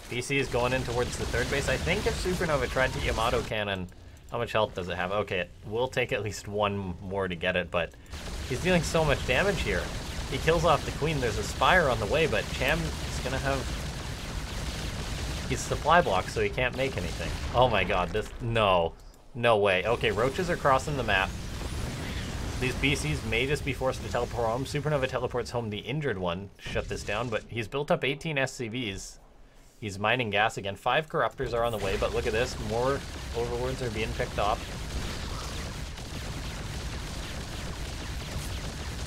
BC is going in towards the third base. I think if SuperNova tried to Yamato cannon, how much health does it have? Okay, it will take at least one more to get it, but he's dealing so much damage here. He kills off the queen. There's a Spire on the way, but Cham is going to have He's supply blocked, so he can't make anything. Oh my god, this... No. No way. Okay, roaches are crossing the map. These BCs may just be forced to teleport home. SuperNova teleports home the injured one to shut this down, but he's built up 18 SCVs. He's mining gas again. 5 corruptors are on the way, but look at this. More overlords are being picked off.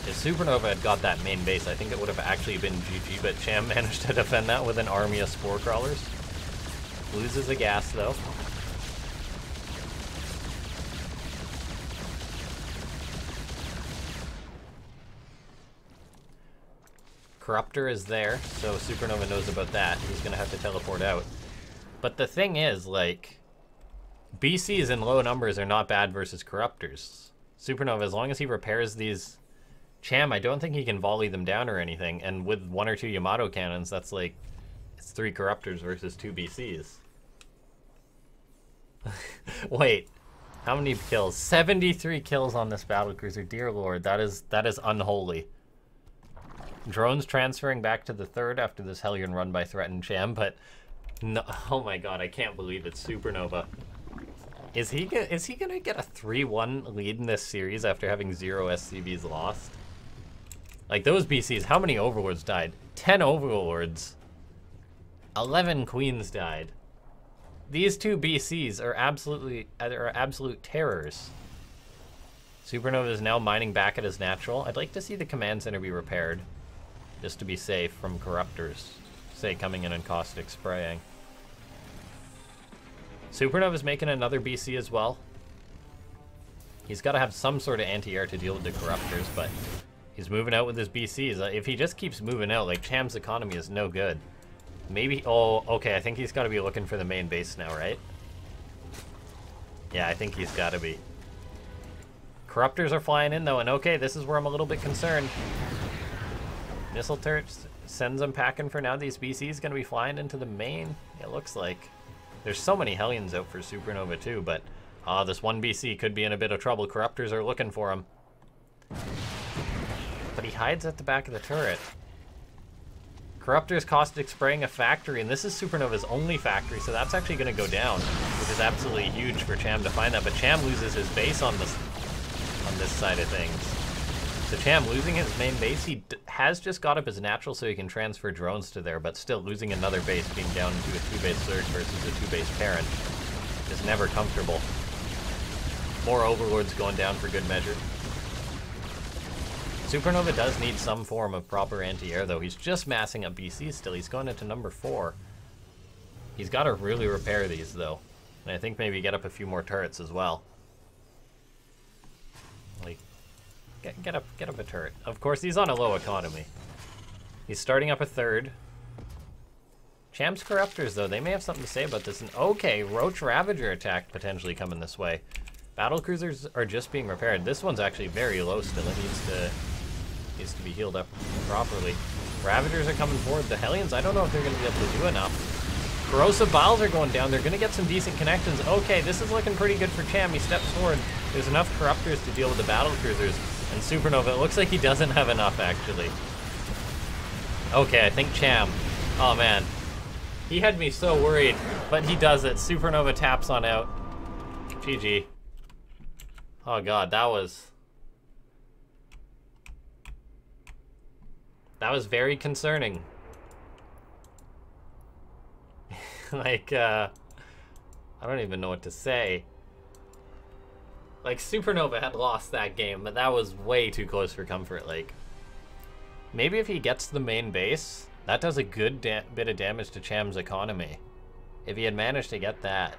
If SuperNova had got that main base, I think it would have actually been GG, but Cham managed to defend that with an army of spore crawlers. Loses a gas, though. Corruptor is there, so SuperNova knows about that. He's gonna have to teleport out. But the thing is, like, BCs in low numbers are not bad versus Corruptors. SuperNova, as long as he repairs these Cham, I don't think he can volley them down or anything. And with 1 or 2 Yamato cannons, that's like, it's 3 Corruptors versus 2 BCs. Wait, how many kills? 73 kills on this battlecruiser. Dear Lord, that is unholy. Drones transferring back to the 3rd after this Hellion run by threatened Cham, but no, oh my god, I can't believe it's SuperNova. Is he gonna get a 3-1 lead in this series after having 0 SCVs lost? Like, those BCs, how many Overlords died? 10 Overlords. 11 Queens died. These 2 BCs are absolute terrors. SuperNova is now mining back at his natural. I'd like to see the command center be repaired, just to be safe from Corruptors, say, coming in and caustic spraying. SuperNova's making another BC as well. He's got to have some sort of anti-air to deal with the Corruptors, but he's moving out with his BCs. If he just keeps moving out, like, Cham's economy is no good. Maybe, oh, okay, I think he's got to be looking for the main base now, right? Yeah, I think he's got to be. Corruptors are flying in, though, and okay, this is where I'm a little bit concerned. Missile turrets sends them packing for now. These BCs going to be flying into the main, it looks like. There's so many Hellions out for SuperNova, too, but this one BC could be in a bit of trouble. Corruptors are looking for him. But he hides at the back of the turret. Corruptors caustic spraying a factory, and this is SuperNova's only factory, so that's actually going to go down, which is absolutely huge for Cham to find that. But Cham loses his base on this side of things. So Cham losing his main base, he has just got up his natural so he can transfer drones to there, but still losing another base, being down to a 2-base surge versus a 2-base parent, is never comfortable. More Overlords going down for good measure. SuperNova does need some form of proper anti-air, though. He's just massing up BC still. He's going into number 4. He's got to really repair these, though. And I think maybe get up a few more turrets as well. Like, get up a turret. Of course, he's on a low economy. He's starting up a 3rd. Cham's Corruptors, though, they may have something to say about this. And okay, Roach Ravager attack potentially coming this way. Battlecruisers are just being repaired. This one's actually very low still. It needs to be healed up properly. Ravagers are coming forward. The Hellions, I don't know if they're going to be able to do enough. Corrosive Biles are going down. They're going to get some decent connections. Okay, this is looking pretty good for Cham. He steps forward. There's enough Corruptors to deal with the Battlecruisers. And SuperNova, it looks like he doesn't have enough, actually. Okay, I think Cham. Oh, man. He had me so worried, but he does it. SuperNova taps on out. GG. Oh, God, that was very concerning. Like, I don't even know what to say. Like, SuperNova had lost that game, but that was way too close for comfort. Like, maybe if he gets the main base, that does a good bit of damage to Cham's economy. If he had managed to get that.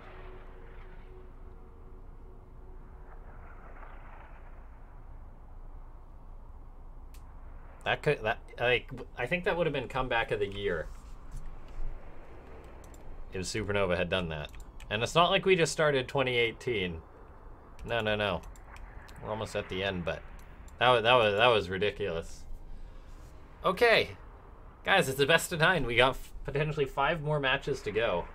I think that would have been comeback of the year if SuperNova had done that. And it's not like we just started 2018. No. We're almost at the end, but that was ridiculous. Okay, guys, it's the best of 9. We got potentially 5 more matches to go.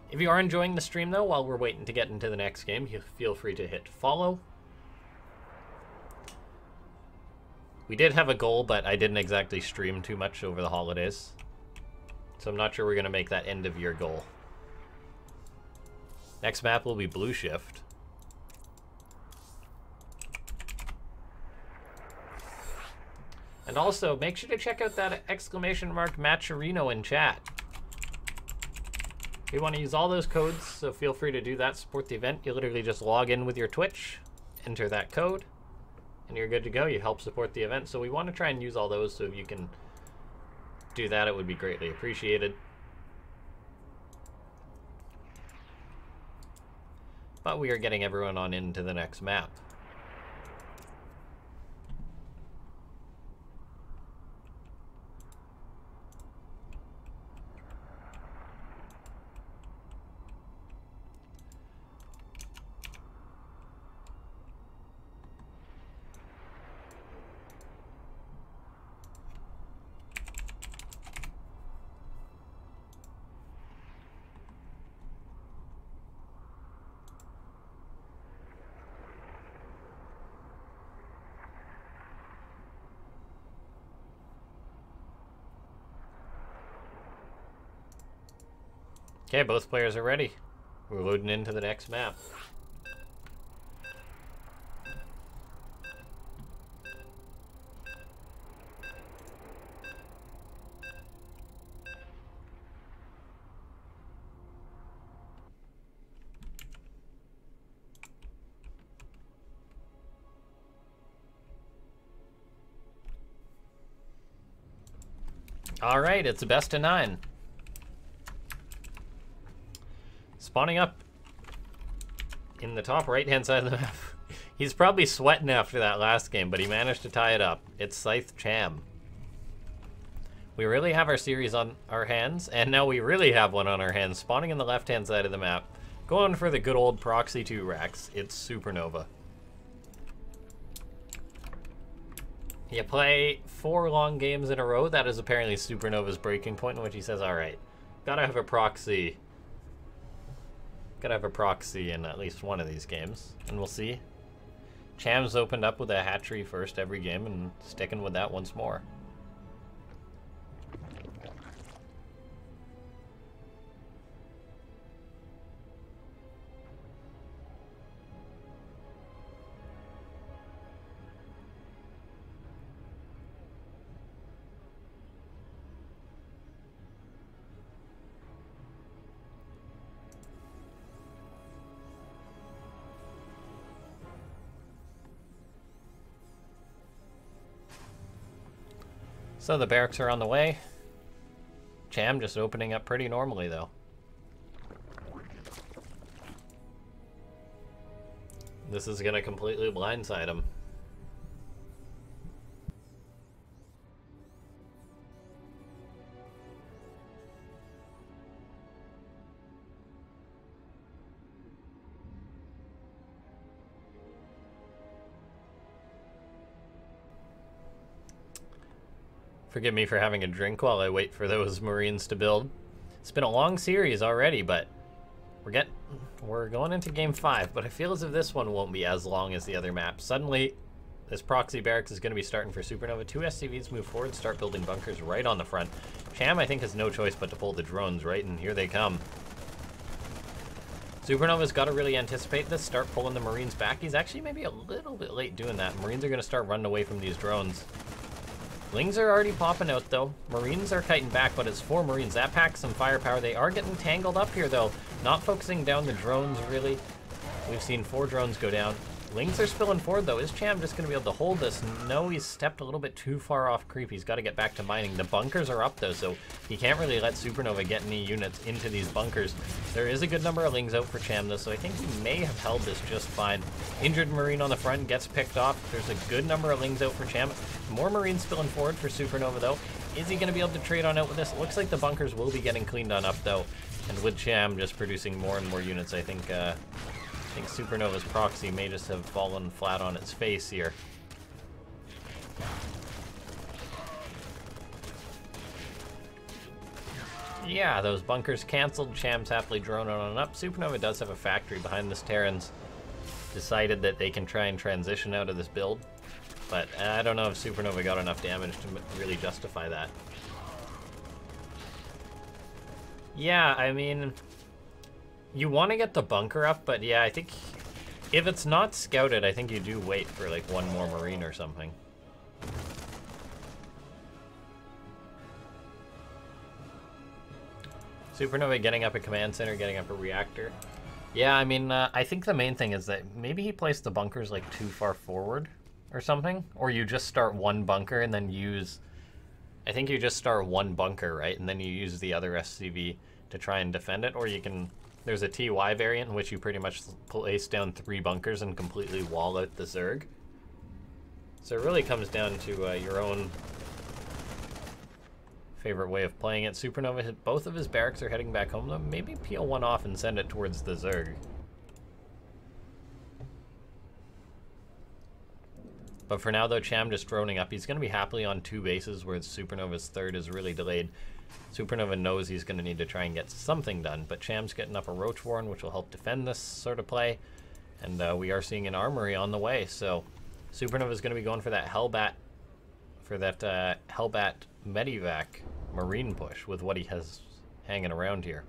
If you are enjoying the stream, though, while we're waiting to get into the next game, you feel free to hit follow. We did have a goal, but I didn't exactly stream too much over the holidays. So I'm not sure we're going to make that end-of-year goal. Next map will be Blue Shift. And also, make sure to check out that exclamation mark Matcherino in chat. We want to use all those codes, so feel free to do that. Support the event. You literally just log in with your Twitch, enter that code, and you're good to go. You help support the event. So we want to try and use all those, so if you can do that, it would be greatly appreciated. But we are getting everyone on into the next map. Okay, both players are ready. We're loading into the next map. All right, it's a best of 9. Spawning up in the top right-hand side of the map. He's probably sweating after that last game, but he managed to tie it up. It's Scythe Cham. We really have our series on our hands, and now we really have one on our hands. Spawning in the left-hand side of the map. Going for the good old Proxy 2 racks. It's SuperNova. You play 4 long games in a row. That is apparently SuperNova's breaking point in which he says, all right, gotta have a proxy. Gotta have a proxy in at least one of these games, and we'll see. Cham's opened up with a hatchery first every game, and sticking with that once more. So the barracks are on the way. Cham just opening up pretty normally, though. This is going to completely blindside him. Forgive me for having a drink while I wait for those Marines to build. It's been a long series already, but we're going into game 5, but I feel as if this one won't be as long as the other maps. Suddenly, this proxy barracks is going to be starting for SuperNova. 2 SCVs move forward, start building bunkers right on the front. Cham, I think, has no choice but to pull the drones, right? And here they come. SuperNova's got to really anticipate this, start pulling the Marines back. He's actually maybe a little bit late doing that. Marines are going to start running away from these drones. Lings are already popping out, though. Marines are kiting back, but it's 4 Marines. That packs some firepower. They are getting tangled up here, though. Not focusing down the drones, really. We've seen 4 drones go down. Lings are spilling forward, though. Is Cham just going to be able to hold this? No, he's stepped a little bit too far off creep. He's got to get back to mining. The bunkers are up, though, so he can't really let SuperNova get any units into these bunkers. There is a good number of Lings out for Cham, though, so I think he may have held this just fine. Injured Marine on the front gets picked off. There's a good number of Lings out for Cham. More Marines spilling forward for SuperNova, though. Is he going to be able to trade on out with this? It looks like the bunkers will be getting cleaned on up, though. And with Cham just producing more and more units, I think SuperNova's proxy may just have fallen flat on its face here. Yeah, those bunkers canceled. Cham's happily droning on up. SuperNova does have a factory behind this. Terran's decided that they can try and transition out of this build, but I don't know if SuperNova got enough damage to really justify that. Yeah, I mean, you want to get the bunker up, but yeah, I think if it's not scouted, I think you do wait for like one more Marine or something. SuperNova getting up a command center, getting up a reactor. Yeah, I mean, I think the main thing is that maybe he placed the bunkers like too far forward or something, or you just start one bunker and then use, I think you just start one bunker, right? And then you use the other SCV to try and defend it, or you can, there's a TY variant in which you pretty much place down 3 bunkers and completely wall out the Zerg. So it really comes down to your own favorite way of playing it. SuperNova, both of his barracks are heading back home though. Maybe peel one off and send it towards the Zerg. But for now though, Cham just droning up. He's going to be happily on 2 bases where SuperNova's 3rd is really delayed. SuperNova knows he's going to need to try and get something done, but Cham's getting up a Roach Warren, which will help defend this sort of play. And we are seeing an armory on the way, so SuperNova's going to be going for that Hellbat, Hellbat Medivac Marine push with what he has hanging around here.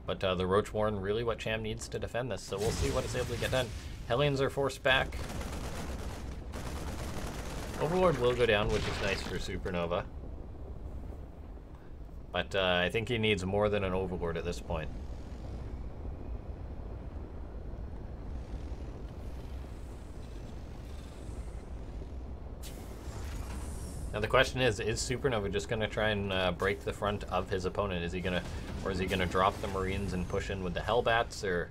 But the Roach Warren really what Cham needs to defend this, so we'll see what it's able to get done. Hellions are forced back. Overlord will go down, which is nice for SuperNova. But I think he needs more than an Overlord at this point. Now the question is SuperNova just going to try and break the front of his opponent? Is he going to, or is he going to drop the Marines and push in with the Hellbats, or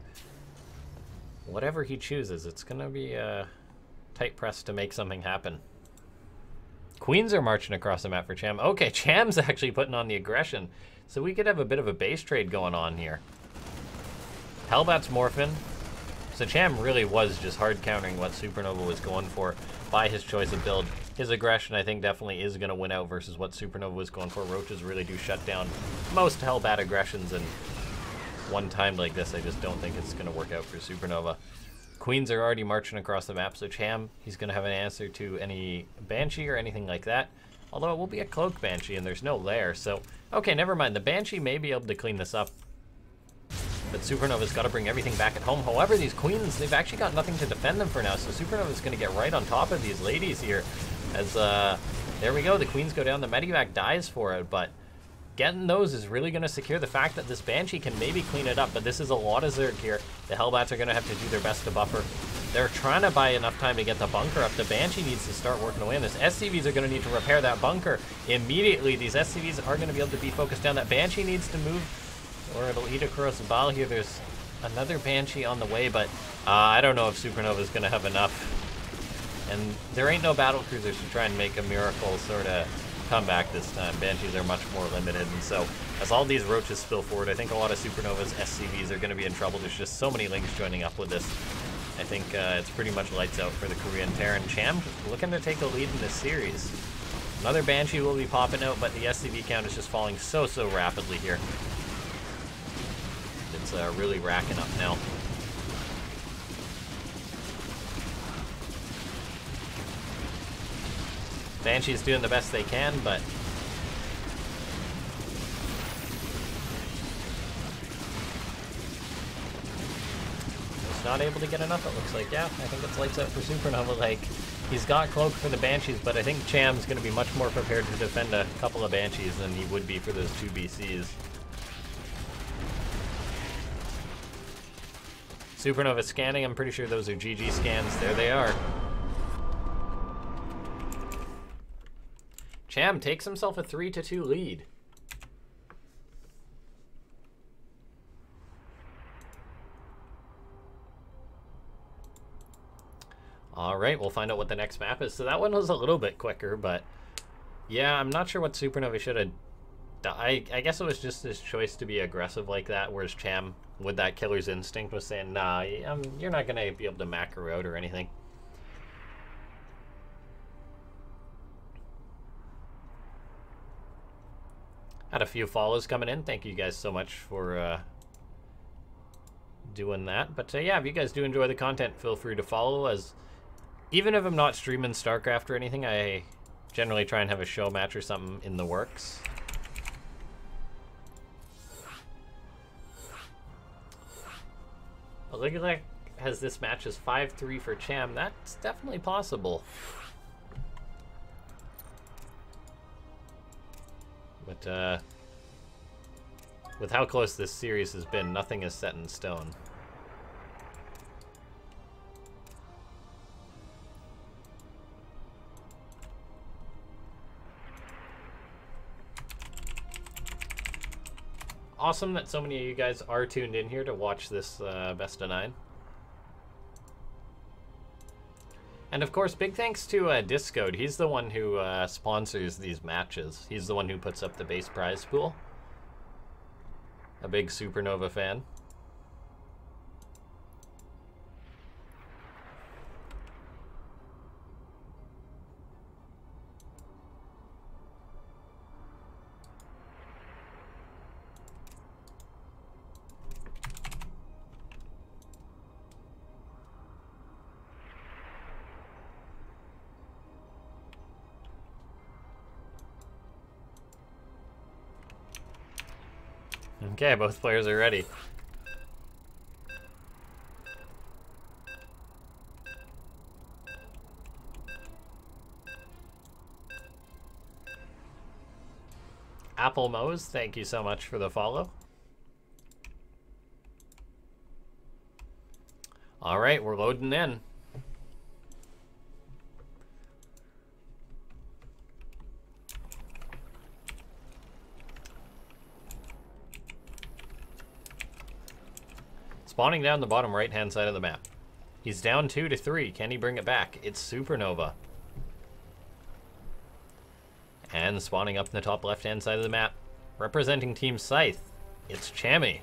whatever he chooses? It's going to be a tight press to make something happen. Queens are marching across the map for Cham. Okay, Cham's actually putting on the aggression, so we could have a bit of a base trade going on here. Hellbat's morphing. So Cham really was just hard countering what SuperNova was going for by his choice of build. His aggression, I think, definitely is going to win out versus what SuperNova was going for. Roaches really do shut down most Hellbat aggressions, and one time like this, I just don't think it's going to work out for SuperNova. Queens are already marching across the map, so Cham, he's going to have an answer to any Banshee or anything like that. Although it will be a Cloak Banshee, and there's no lair, so... Okay, never mind. The Banshee may be able to clean this up. But SuperNova's got to bring everything back at home. However, these Queens, they've actually got nothing to defend them for now, so SuperNova's going to get right on top of these ladies here. As, there we go. The Queens go down. The Medivac dies for it, but getting those is really going to secure the fact that this Banshee can maybe clean it up, but this is a lot of Zerg here. The Hellbats are going to have to do their best to buffer. They're trying to buy enough time to get the bunker up. The Banshee needs to start working away on this. SCVs are going to need to repair that bunker immediately. These SCVs are going to be able to be focused down. That Banshee needs to move, or it'll eat across the ball here. There's another Banshee on the way, but I don't know if SuperNova is going to have enough. And there ain't no battle cruisers to try and make a miracle sort of comeback this time. Banshees are much more limited, and so as all these roaches spill forward, I think a lot of SuperNova's SCVs are going to be in trouble. There's just so many links joining up with this. I think it's pretty much lights out for the Korean Terran. Cham looking to take a lead in this series. Another Banshee will be popping out, but the SCV count is just falling so rapidly here. It's really racking up now. Banshee's doing the best they can, but he's not able to get enough, it looks like. Yeah, I think it's lights out for SuperNova. Like, he's got Cloak for the Banshees, but I think Cham's going to be much more prepared to defend a couple of Banshees than he would be for those 2 BCs. SuperNova scanning. I'm pretty sure those are GG scans. There they are. Cham takes himself a 3-2 lead. All right, we'll find out what the next map is. So that one was a little bit quicker, but yeah, I'm not sure what SuperNova should have done. I guess it was just his choice to be aggressive like that, whereas Cham, with that killer's instinct, was saying, nah, you're not going to be able to macro out or anything. Had a few follows coming in. Thank you guys so much for doing that. But yeah, if you guys do enjoy the content, feel free to follow, as even if I'm not streaming Starcraft or anything, I generally try and have a show match or something in the works. Oligolek has this match as 5-3 for Cham. That's definitely possible. But with how close this series has been, nothing is set in stone. Awesome that so many of you guys are tuned in here to watch this best of 9. And of course, big thanks to Discode. He's the one who sponsors these matches. He's the one who puts up the base prize pool. A big SuperNova fan. Okay, both players are ready. Apple Mose, thank you so much for the follow. All right, we're loading in. Spawning down the bottom right-hand side of the map. He's down 2-3. Can he bring it back? It's SuperNova. And spawning up in the top left-hand side of the map, representing Team Scythe, it's Chammy.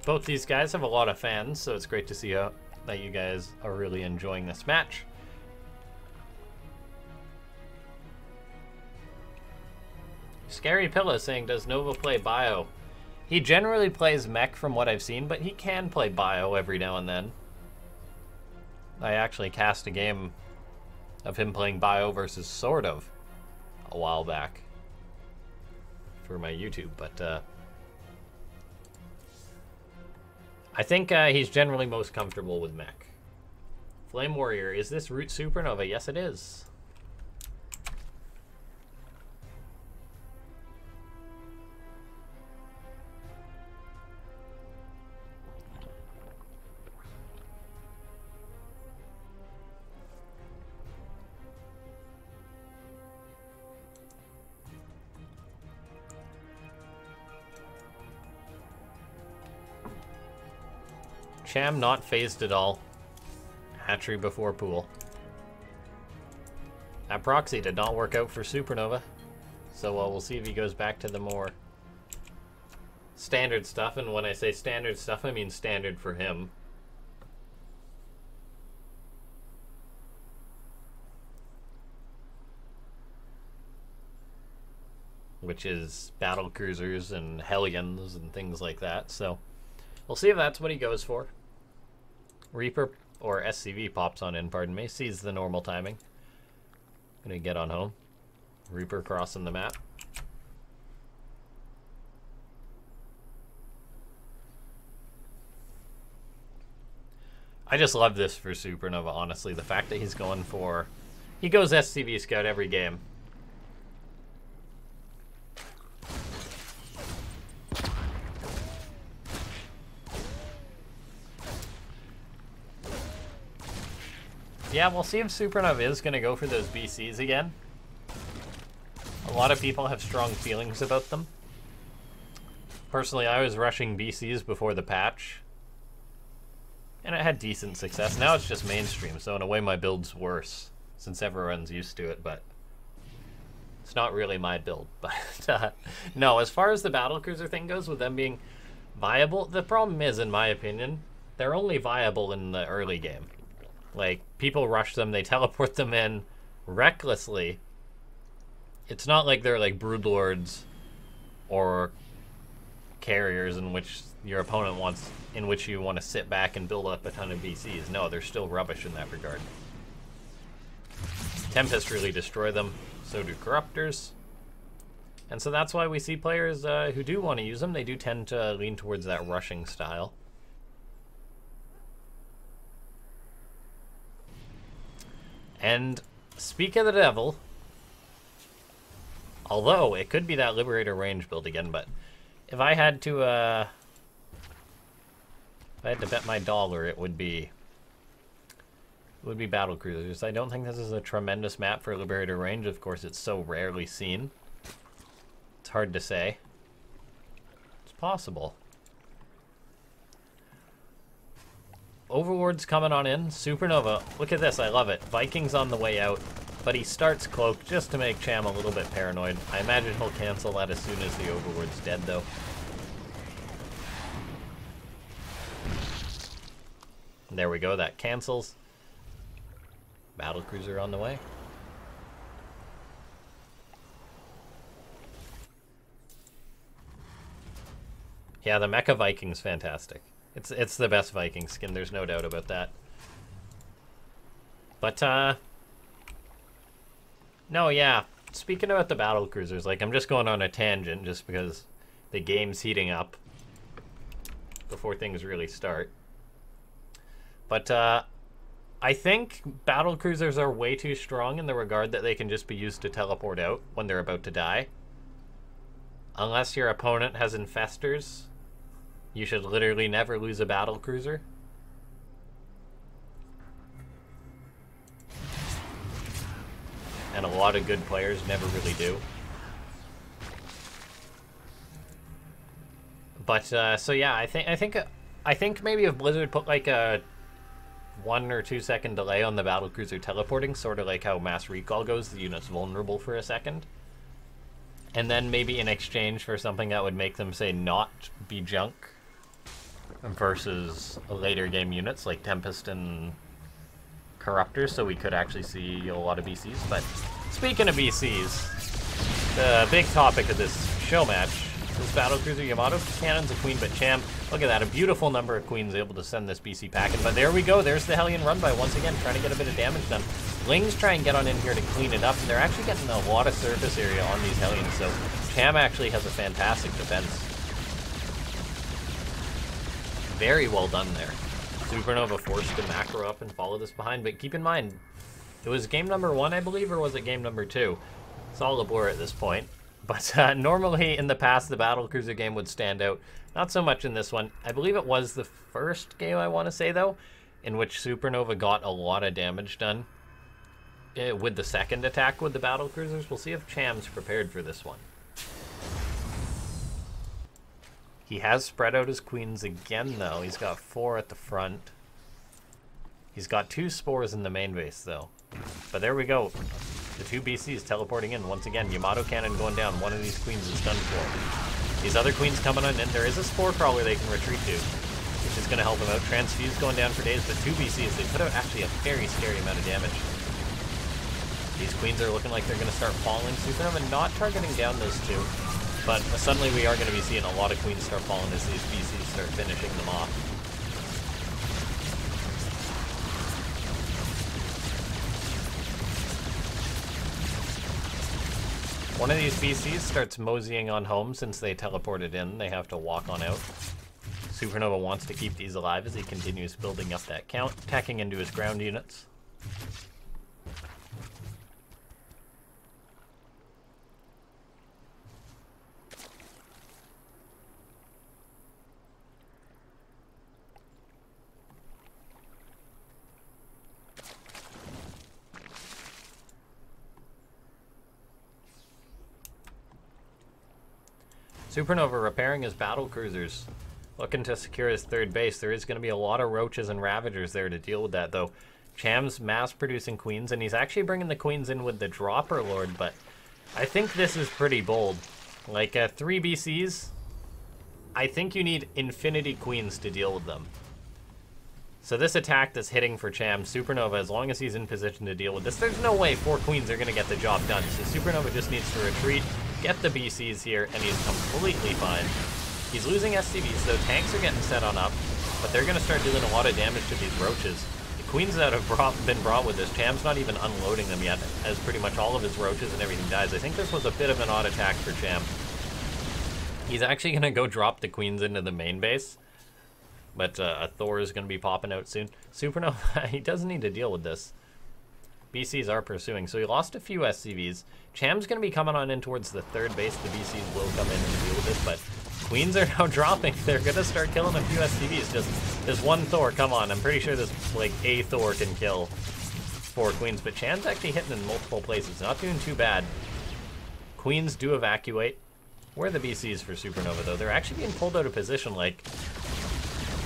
Both these guys have a lot of fans, so it's great to see that you guys are really enjoying this match. Scary Pillow saying, does Nova play Bio? He generally plays mech from what I've seen, but he can play Bio every now and then. I actually cast a game of him playing Bio versus Sort of a while back for my YouTube, but I think he's generally most comfortable with mech. Flame Warrior, is this Root SuperNova? Yes, it is. Cham not phased at all. Hatchery before pool. That proxy did not work out for SuperNova. So we'll see if he goes back to the more standard stuff. And when I say standard stuff, I mean standard for him. Which is battle cruisers and Hellions and things like that. So we'll see if that's what he goes for. Reaper, or SCV pops on in, pardon me, sees the normal timing. Gonna get on home. Reaper crossing the map. I just love this for SuperNova, honestly. The fact that he's going for... He goes SCV Scout every game. Yeah, we'll see if SuperNova is going to go for those BCs again. A lot of people have strong feelings about them. Personally, I was rushing BCs before the patch, and it had decent success. Now it's just mainstream, so in a way my build's worse, since everyone's used to it, but it's not really my build. But no, as far as the battlecruiser thing goes, with them being viable, the problem is, in my opinion, they're only viable in the early game. Like, people rush them, they teleport them in recklessly. It's not like they're like broodlords or carriers in which your opponent wants, in which you want to sit back and build up a ton of BCs. No, they're still rubbish in that regard. Tempest really destroy them, so do Corruptors. And so that's why we see players who do want to use them, they do tend to lean towards that rushing style. And speak of the devil, although it could be that Liberator range build again, but if I had to bet my dollar, it would be battle cruisers. I don't think this is a tremendous map for Liberator range. Of course, it's so rarely seen. It's hard to say. It's possible. Overlord's coming on in. SuperNova. Look at this. I love it. Viking's on the way out, but he starts Cloak just to make Cham a little bit paranoid. I imagine he'll cancel that as soon as the Overlord's dead, though. There we go. That cancels. Battlecruiser on the way. Yeah, the Mecha Viking's fantastic. It's the best Viking skin, there's no doubt about that. But, no, yeah. Speaking about the battlecruisers, like, I'm just going on a tangent just because the game's heating up before things really start. But, I think battlecruisers are way too strong in the regard that they can just be used to teleport out when they're about to die. Unless your opponent has infestors, you should literally never lose a battlecruiser. And a lot of good players never really do. But so yeah, I think maybe if Blizzard put like a 1 or 2 second delay on the battlecruiser teleporting, sort of like how mass recall goes, the unit's vulnerable for a second. And then maybe in exchange for something that would make them, say, not be junk versus later game units like Tempest and Corruptors, so we could actually see a lot of BCs. But speaking of BCs, the big topic of this show match is Battlecruiser Yamato. Cannon's a queen, but Cham, look at that, a beautiful number of queens able to send this BC pack in. But there we go, there's the Hellion run by once again, trying to get a bit of damage done. Lings try and get on in here to clean it up, and they're actually getting a lot of surface area on these Hellions, so Cham actually has a fantastic defense. Very well done there. SuperNova forced to macro up and follow this behind, but keep in mind, it was game number 1, I believe, or was it game number 2? It's all a blur at this point. But normally in the past, the battlecruiser game would stand out. Not so much in this one. I believe it was the first game, I want to say, though, in which SuperNova got a lot of damage done with the second attack with the battlecruisers. We'll see if Cham's prepared for this one. He has spread out his queens again, though. He's got 4 at the front. He's got 2 spores in the main base, though. But there we go. The 2 BCs teleporting in once again. Yamato cannon going down. One of these queens is done for. These other queens coming on in. There is a spore crawler they can retreat to, which is going to help them out. Transfuse going down for days, but 2 BCs. They put out actually a very scary amount of damage. These queens are looking like they're going to start falling. SuperNova not targeting down those 2. But suddenly we are going to be seeing a lot of queens start falling as these BCs start finishing them off. One of these BCs starts moseying on home since they teleported in. They have to walk on out. SuperNova wants to keep these alive as he continues building up that count, attacking into his ground units. SuperNova repairing his battlecruisers, looking to secure his 3rd base. There is going to be a lot of roaches and ravagers there to deal with that, though. Cham's mass-producing queens, and he's actually bringing the queens in with the Dropper Lord, but I think this is pretty bold. Like, 3 BCs, I think you need infinity queens to deal with them. So this attack that's hitting for Cham, SuperNova, as long as he's in position to deal with this, there's no way 4 queens are going to get the job done. So SuperNova just needs to retreat, get the BCs here, and he's completely fine. He's losing SCVs, though. Tanks are getting set on up, but they're going to start doing a lot of damage to these roaches. The queens that have been brought with this, Cham's not even unloading them yet, as pretty much all of his roaches and everything dies. I think this was a bit of an odd attack for Cham. He's actually going to go drop the queens into the main base. But a Thor is going to be popping out soon. SuperNova, he doesn't need to deal with this. BCs are pursuing, so he lost a few SCVs. Cham's going to be coming on in towards the 3rd base. The BCs will come in and deal with this, but queens are now dropping. They're going to start killing a few SCVs. Just this one Thor, come on. I'm pretty sure this, like, a Thor can kill 4 queens, but Cham's actually hitting in multiple places. Not doing too bad. Queens do evacuate. Where are the BCs for SuperNova, though? They're actually being pulled out of position, like...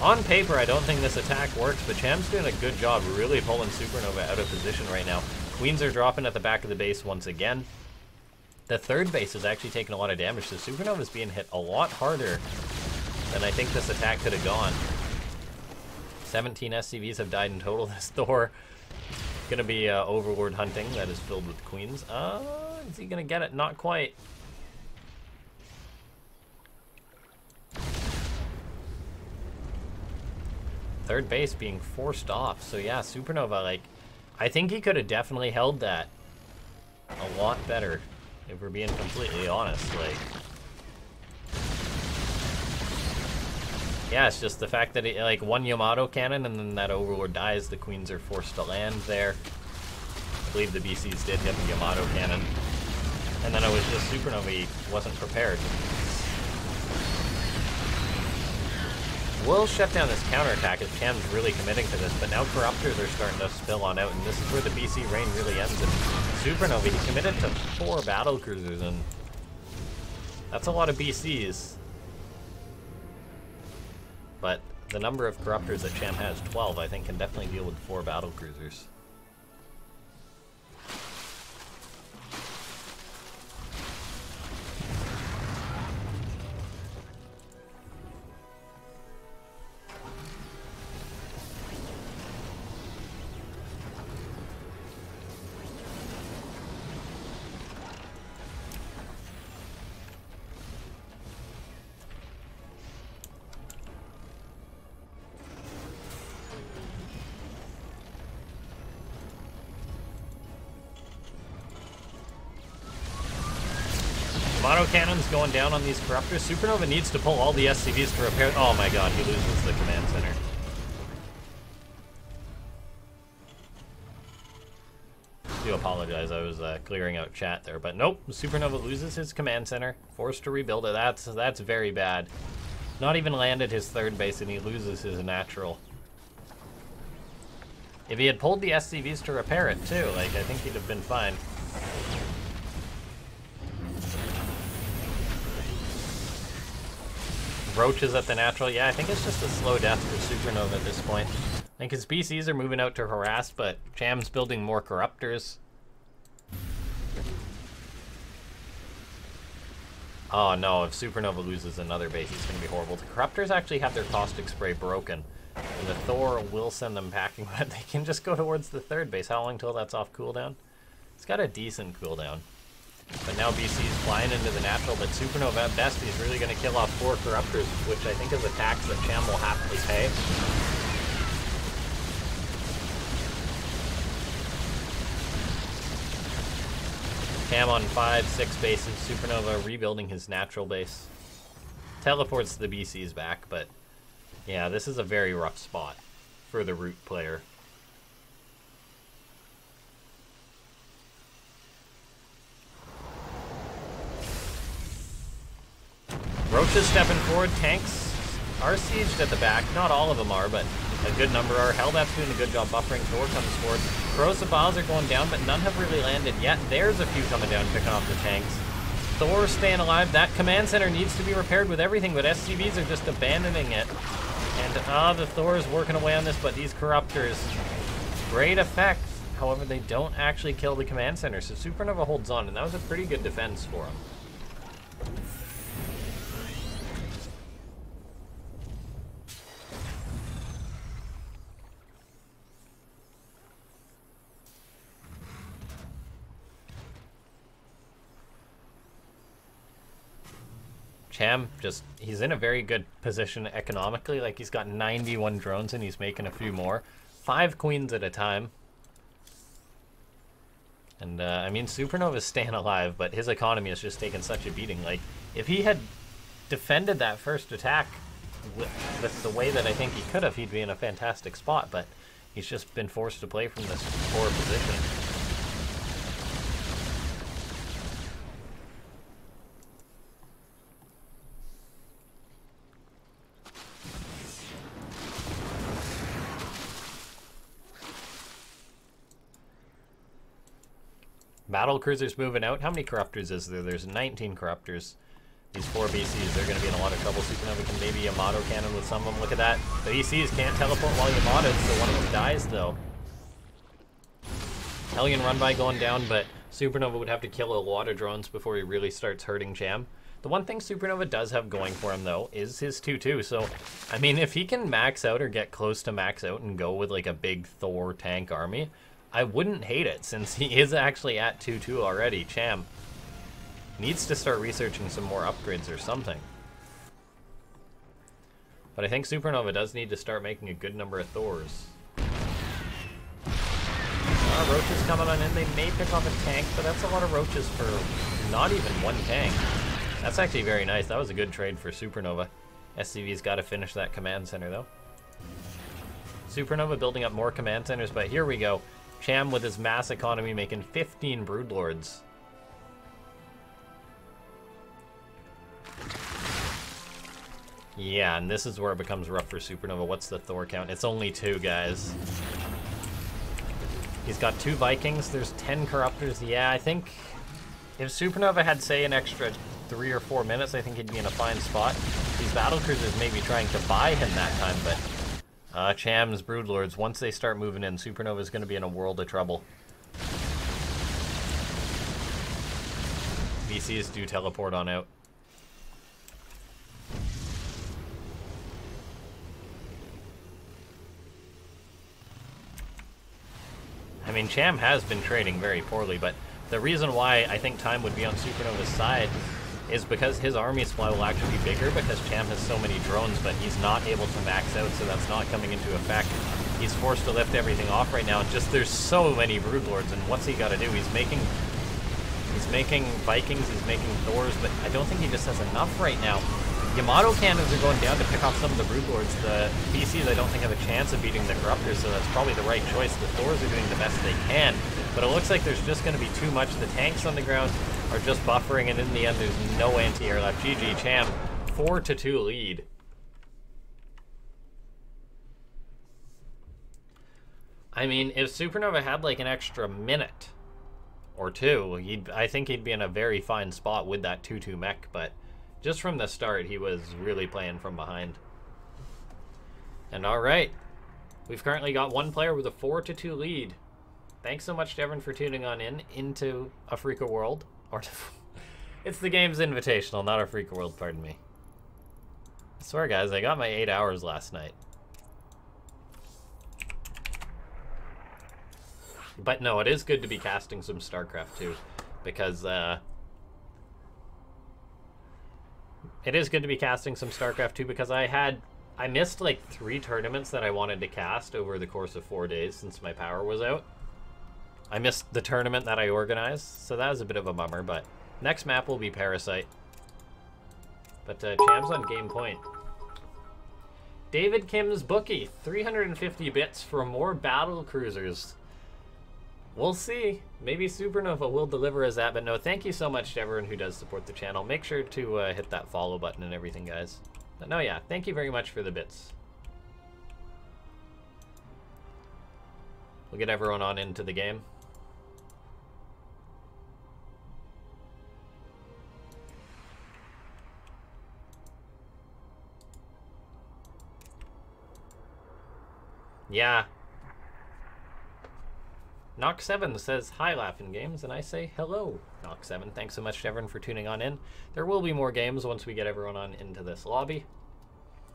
On paper, I don't think this attack works, but Cham's doing a good job really pulling SuperNova out of position right now. Queens are dropping at the back of the base once again. The 3rd base is actually taking a lot of damage, so SuperNova's being hit a lot harder than I think this attack could have gone. 17 SCVs have died in total. This Thor gonna be Overlord hunting that is filled with queens. Is he gonna get it? Not quite. Third base being forced off. So yeah, SuperNova, like, I think he could have definitely held that a lot better, if we're being completely honest. Like, yeah, it's just the fact that he, like, one Yamato cannon and then that Overlord dies, the queens are forced to land there. I believe the BCs did hit the Yamato cannon. And then it was just SuperNova, he wasn't prepared. We'll shut down this counterattack as Cham's really committing to this, but now Corruptors are starting to spill on out, and this is where the BC reign really ends. And SuperNova, he committed to 4 battle cruisers, and that's a lot of BCs. But the number of Corruptors that Cham has, 12, I think, can definitely deal with 4 battle cruisers. Auto cannons going down on these Corruptors. SuperNova needs to pull all the SCVs to repair. Oh my god, he loses the command center. I do apologize, I was clearing out chat there, but nope, SuperNova loses his command center, forced to rebuild it. That's very bad. Not even landed his 3rd base and he loses his natural. If he had pulled the SCVs to repair it too, like, I think he'd have been fine. Roaches at the natural. Yeah, I think it's just a slow death for SuperNova at this point. I think his BCs are moving out to harass, but Cham's building more Corruptors. Oh no, if SuperNova loses another base, it's going to be horrible. The Corruptors actually have their caustic spray broken, and the Thor will send them packing, but they can just go towards the 3rd base. How long till that's off cooldown? It's got a decent cooldown. But now BC's flying into the natural, but SuperNova at best, he's really going to kill off 4 Corruptors, which I think is a tax that Cham will happily pay. Cham on 5, 6 bases, SuperNova rebuilding his natural base. Teleports the BCs back, but yeah, this is a very rough spot for the root player. Roaches stepping forward, tanks are sieged at the back. Not all of them are, but a good number are. Hellbat's doing a good job buffering. Thor comes forward. Corrosive Vials are going down, but none have really landed yet. There's a few coming down, picking off the tanks. Thor staying alive. That command center needs to be repaired with everything, but SCVs are just abandoning it. And the Thor is working away on this, but these Corruptors, great effect. However, they don't actually kill the command center, so SuperNova holds on, and that was a pretty good defense for him. Cham he's in a very good position economically. Like, he's got 91 drones and he's making a few more. 5 queens at a time. And, I mean, SuperNova's staying alive, but his economy has just taken such a beating. Like, if he had defended that first attack with the way that I think he could have, he'd be in a fantastic spot, but he's just been forced to play from this poor position. Battle cruisers moving out. How many corruptors is there? There's 19 corruptors. These 4 BCs, they're going to be in a lot of trouble. SuperNova can maybe Yamato cannon with some of them. Look at that. The BCs can't teleport while Yamato, so one of them dies, though. Hellion run by going down, but SuperNova would have to kill a lot of drones before he really starts hurting Cham. The one thing SuperNova does have going for him, though, is his 2-2. So, I mean, if he can max out or get close to max out and go with, like, a big Thor tank army, I wouldn't hate it, since he is actually at 2-2 already. Cham needs to start researching some more upgrades or something. But I think SuperNova does need to start making a good number of Thors. Roaches coming on in. They may pick off a tank, but that's a lot of roaches for not even one tank. That's actually very nice. That was a good trade for SuperNova. SCV's got to finish that command center, though. SuperNova building up more command centers, but here we go. Cham with his mass economy making 15 Broodlords. Yeah, and this is where it becomes rough for SuperNova. What's the Thor count? It's only 2, guys. He's got 2 Vikings. There's 10 Corruptors. Yeah, I think if SuperNova had, say, an extra 3 or 4 minutes, I think he'd be in a fine spot. These battlecruisers may be trying to buy him that time, but Cham's Broodlords, once they start moving in, SuperNova's going to be in a world of trouble. VCs do teleport on out. I mean, Cham has been trading very poorly, but the reason why I think time would be on SuperNova's side is because his army supply will actually be bigger because Cham has so many drones, but he's not able to max out, so that's not coming into effect. He's forced to lift everything off right now. Just there's so many Broodlords, and what's he got to do? He's making Vikings, he's making Thors, but I don't think he just has enough right now. Yamato cannons are going down to pick off some of the Broodlords. The BCs I don't think have a chance of beating the Corruptors, so that's probably the right choice. The Thors are doing the best they can, but it looks like there's just going to be too much. The tanks on the ground are just buffering, and in the end there's no anti-air left. GG, Cham, 4-2 lead. I mean, if SuperNova had like an extra minute or 2, I think he'd be in a very fine spot with that 2-2 mech, but just from the start, he was really playing from behind. And alright, we've currently got one player with a 4-2 lead. Thanks so much to everyone for tuning on into Africa World. Or it's the game's invitational, not Africa World, pardon me. I swear, guys, I got my 8 hours last night. But no, it is good to be casting some Starcraft too, because it is good to be casting some Starcraft too, because I missed like 3 tournaments that I wanted to cast over the course of 4 days since my power was out. I missed the tournament that I organized, so that was a bit of a bummer, but next map will be Parasite. But Cham's on game point. David Kim's bookie, 350 bits for more battle cruisers. We'll see. Maybe SuperNova will deliver as that, but no, thank you so much to everyone who does support the channel. Make sure to hit that follow button and everything, guys. But no, yeah, thank you very much for the bits. We'll get everyone on into the game. Yeah. Knock7 says, hi, LaughNgamez, and I say, hello, Knock7. Thanks so much to everyone for tuning on in. There will be more games once we get everyone on into this lobby.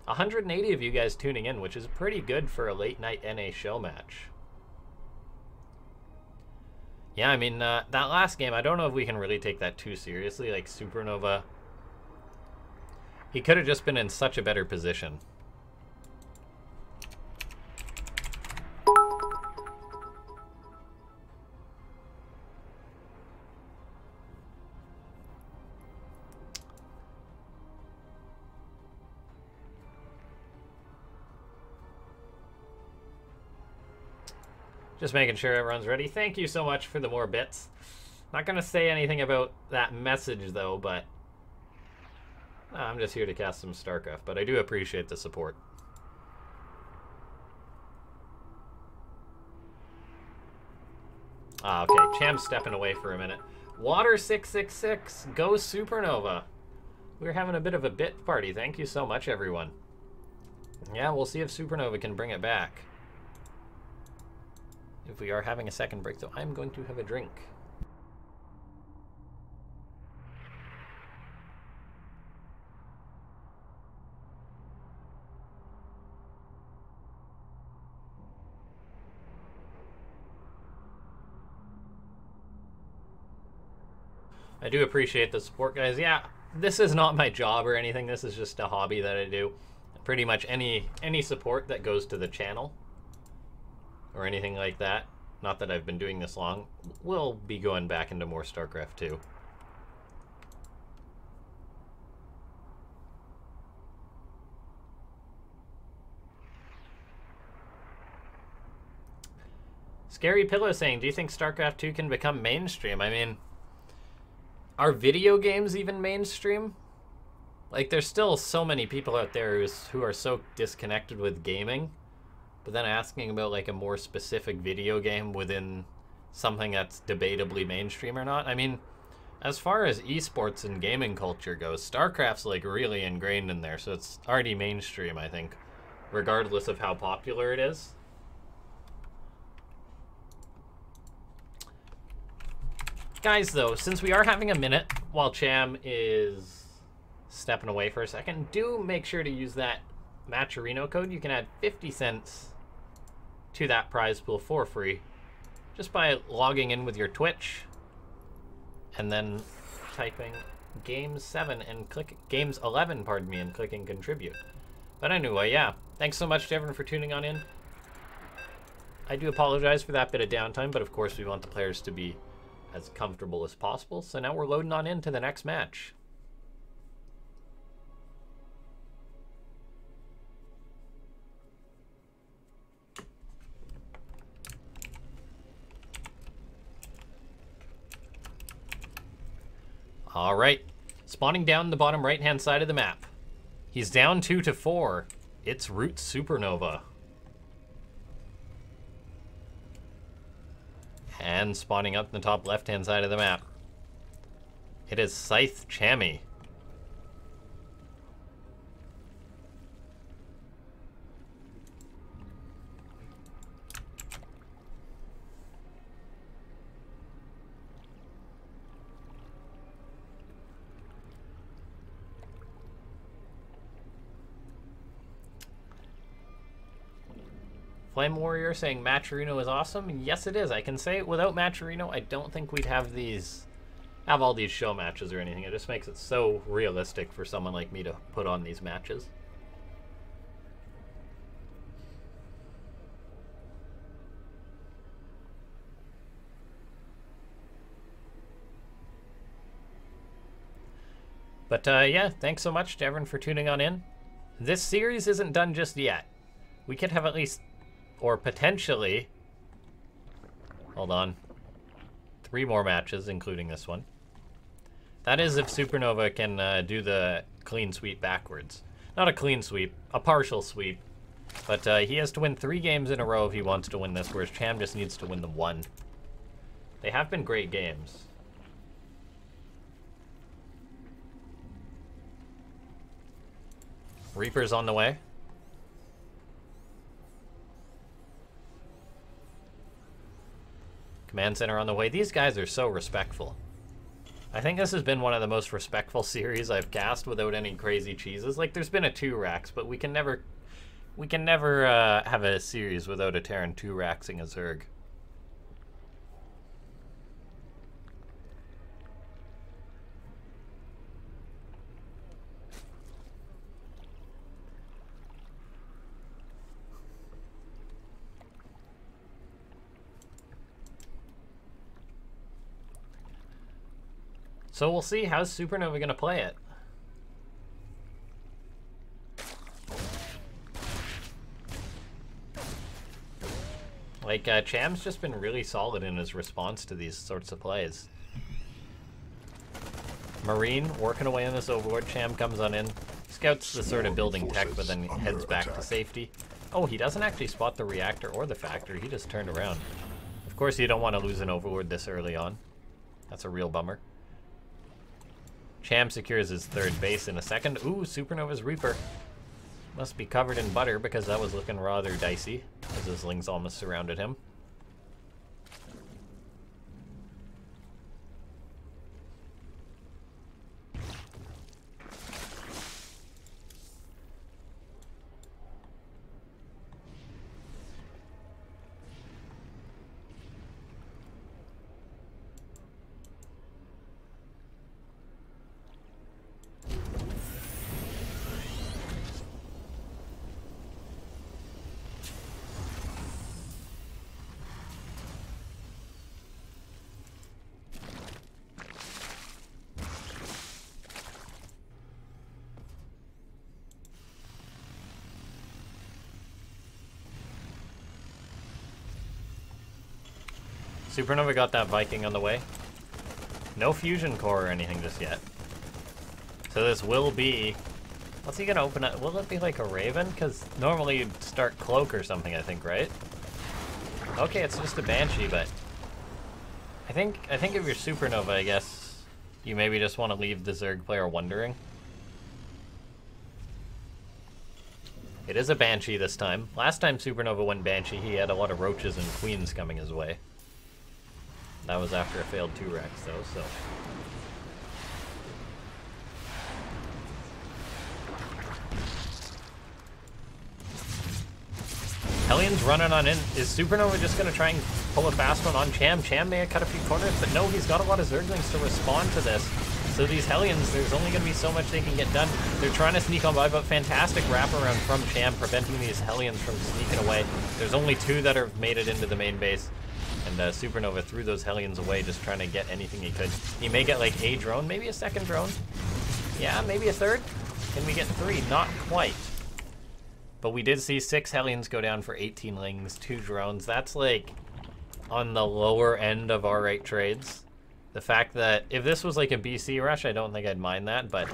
180 of you guys tuning in, which is pretty good for a late-night NA show match. Yeah, I mean, that last game, I don't know if we can really take that too seriously. Like, SuperNova He could have just been in such a better position. Just making sure everyone's ready. Thank you so much for the more bits. Not going to say anything about that message, though, but I'm just here to cast some Starcraft, but I do appreciate the support. Okay, Cham's stepping away for a minute. Water666, go SuperNova. We're having a bit of a bit party. Thank you so much, everyone. Yeah, we'll see if SuperNova can bring it back. If we are having a second break, though, I'm going to have a drink. I do appreciate the support, guys. Yeah, this is not my job or anything. This is just a hobby that I do. Pretty much any support that goes to the channel or anything like that, not that I've been doing this long, will be going back into more StarCraft 2. Scary Pillow saying, do you think StarCraft 2 can become mainstream? I mean, are video games even mainstream? Like, there's still so many people out there who are so disconnected with gaming. But then asking about, like, a more specific video game within something that's debatably mainstream or not. I mean, as far as esports and gaming culture goes, StarCraft's, like, really ingrained in there. So it's already mainstream, I think, regardless of how popular it is. Guys, though, since we are having a minute while Cham is stepping away for a second, do make sure to use that Matcherino code. You can add 50 cents to that prize pool for free just by logging in with your Twitch and then typing Games7 and clicking Games11, pardon me, and clicking contribute. But anyway, yeah, thanks so much to everyone for tuning on in. I do apologize for that bit of downtime, but of course we want the players to be as comfortable as possible. So now we're loading on into the next match. All right, spawning down the bottom right-hand side of the map. He's down 2 to 4. It's Root SuperNova. And spawning up in the top left-hand side of the map, it is Scythe Chammy. Flame Warrior saying Matcherino is awesome. Yes, it is. I can say without Matcherino, I don't think we'd have all these show matches or anything. It just makes it so realistic for someone like me to put on these matches. But yeah, thanks so much to everyone for tuning on in. This series isn't done just yet. We could have at least, or potentially, hold on, 3 more matches, including this one. That is if SuperNova can do the clean sweep backwards. Not a clean sweep, a partial sweep. But he has to win 3 games in a row if he wants to win this, whereas Cham just needs to win the 1. They have been great games. Reaper's on the way. Command Center on the way. These guys are so respectful. I think this has been one of the most respectful series I've cast without any crazy cheeses. Like, there's been a 2-rax, but we can never have a series without a Terran 2-raxing a Zerg. So we'll see how's SuperNova going to play it. Like, Cham's just been really solid in his response to these sorts of plays. Marine working away on this Overlord. Cham comes on in. Scouts the sort of building tech, but then heads back to safety. Oh, he doesn't actually spot the reactor or the factory. He just turned around. Of course, you don't want to lose an Overlord this early on. That's a real bummer. Cham secures his third base in a second. Ooh, SuperNova's Reaper. Must be covered in butter because that was looking rather dicey as his lings almost surrounded him. SuperNova got that Viking on the way. No fusion core or anything just yet. So this will be... What's he gonna open up? Will it be like a Raven? Because normally you'd start Cloak or something, I think, right? Okay, it's just a Banshee, but... I think if you're SuperNova, I guess you maybe just want to leave the Zerg player wondering. It is a Banshee this time. Last time SuperNova went Banshee, he had a lot of Roaches and Queens coming his way. That was after a failed 2-Rex, though, so... Hellions running on in. Is SuperNova just going to try and pull a fast one on Cham? Cham may have cut a few corners, but no, he's got a lot of Zerglings to respond to this. So these Hellions, there's only going to be so much they can get done. They're trying to sneak on by, but fantastic wraparound from Cham, preventing these Hellions from sneaking away. There's only 2 that have made it into the main base. And SuperNova threw those Hellions away, just trying to get anything he could. He may get like a drone, maybe a second drone. Yeah, maybe a third. Can we get 3? Not quite. But we did see 6 Hellions go down for 18 lings, 2 drones. That's like on the lower end of our rate trades. The fact that if this was like a BC rush, I don't think I'd mind that, but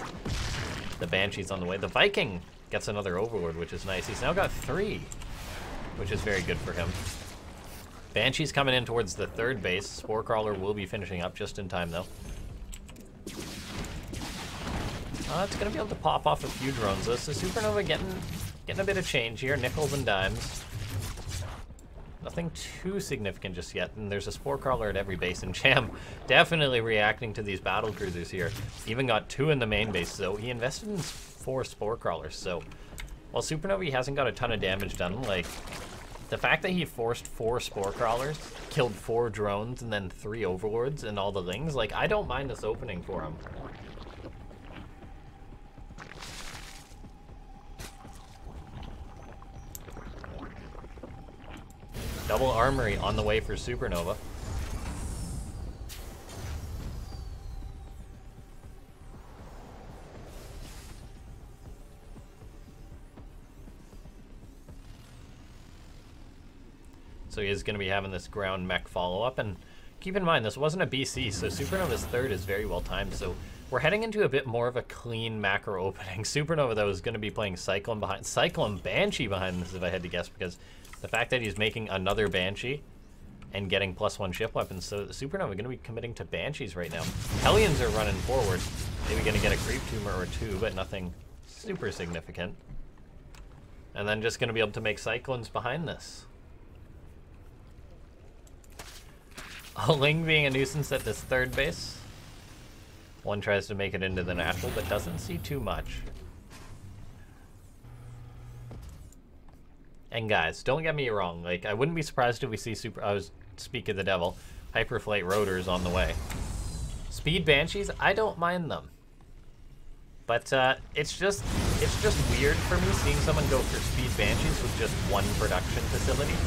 the Banshee's on the way. The Viking gets another Overlord, which is nice. He's now got 3, which is very good for him. Banshee's coming in towards the 3rd base. Sporecrawler will be finishing up just in time, though. It's going to be able to pop off a few drones, though. So SuperNova getting a bit of change here. Nickels and dimes. Nothing too significant just yet. And there's a Sporecrawler at every base. And Cham definitely reacting to these battle cruisers here. Even got 2 in the main base, so he invested in 4 Sporecrawlers. So while SuperNova he hasn't got a ton of damage done, like... The fact that he forced 4 Sporecrawlers, killed 4 drones, and then 3 Overlords and all the lings, like, I don't mind this opening for him. Double Armory on the way for SuperNova. So he is going to be having this ground mech follow-up, and keep in mind, this wasn't a BC, so SuperNova's 3rd is very well timed, so we're heading into a bit more of a clean macro opening. SuperNova, though, is going to be playing Cyclone Banshee behind this, if I had to guess, because the fact that he's making another Banshee and getting +1 ship weapons, so SuperNova going to be committing to Banshees right now. Hellions are running forward. Maybe going to get a Creep Tumor or 2, but nothing super significant. And then just going to be able to make Cyclones behind this. A Ling being a nuisance at this 3rd base. One tries to make it into the natural, but doesn't see too much. And guys, don't get me wrong. Like, I wouldn't be surprised if we see speak of the devil, Hyperflight Rotors on the way. Speed Banshees, I don't mind them. But it's just weird for me seeing someone go for Speed Banshees with just 1 production facility.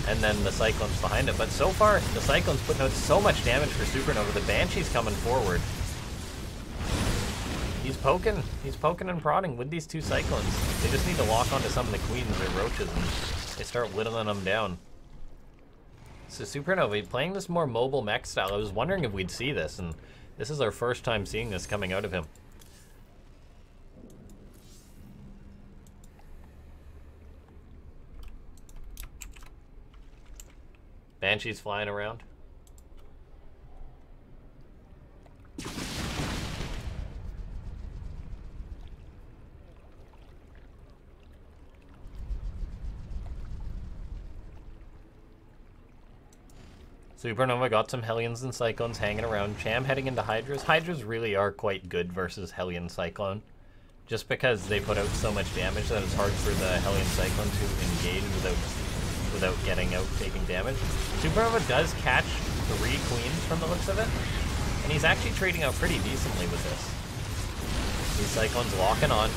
and then the Cyclone's behind it. But so far, the Cyclone's putting out so much damage for SuperNova. The Banshee's coming forward. He's poking and prodding with these two Cyclones. They just need to lock onto some of the Queens or Roaches and they start whittling them down. So SuperNova playing this more mobile mech style. I was wondering if we'd see this, and this is our first time seeing this coming out of him. Banshee's flying around. SuperNova got some Hellions and Cyclones hanging around. Cham heading into Hydras. Hydras really are quite good versus Hellion Cyclone. Just because they put out so much damage that it's hard for the Hellion Cyclone to engage without getting out, taking damage. SuperNova does catch 3 Queens from the looks of it. And he's actually trading out pretty decently with this. These Cyclones locking on.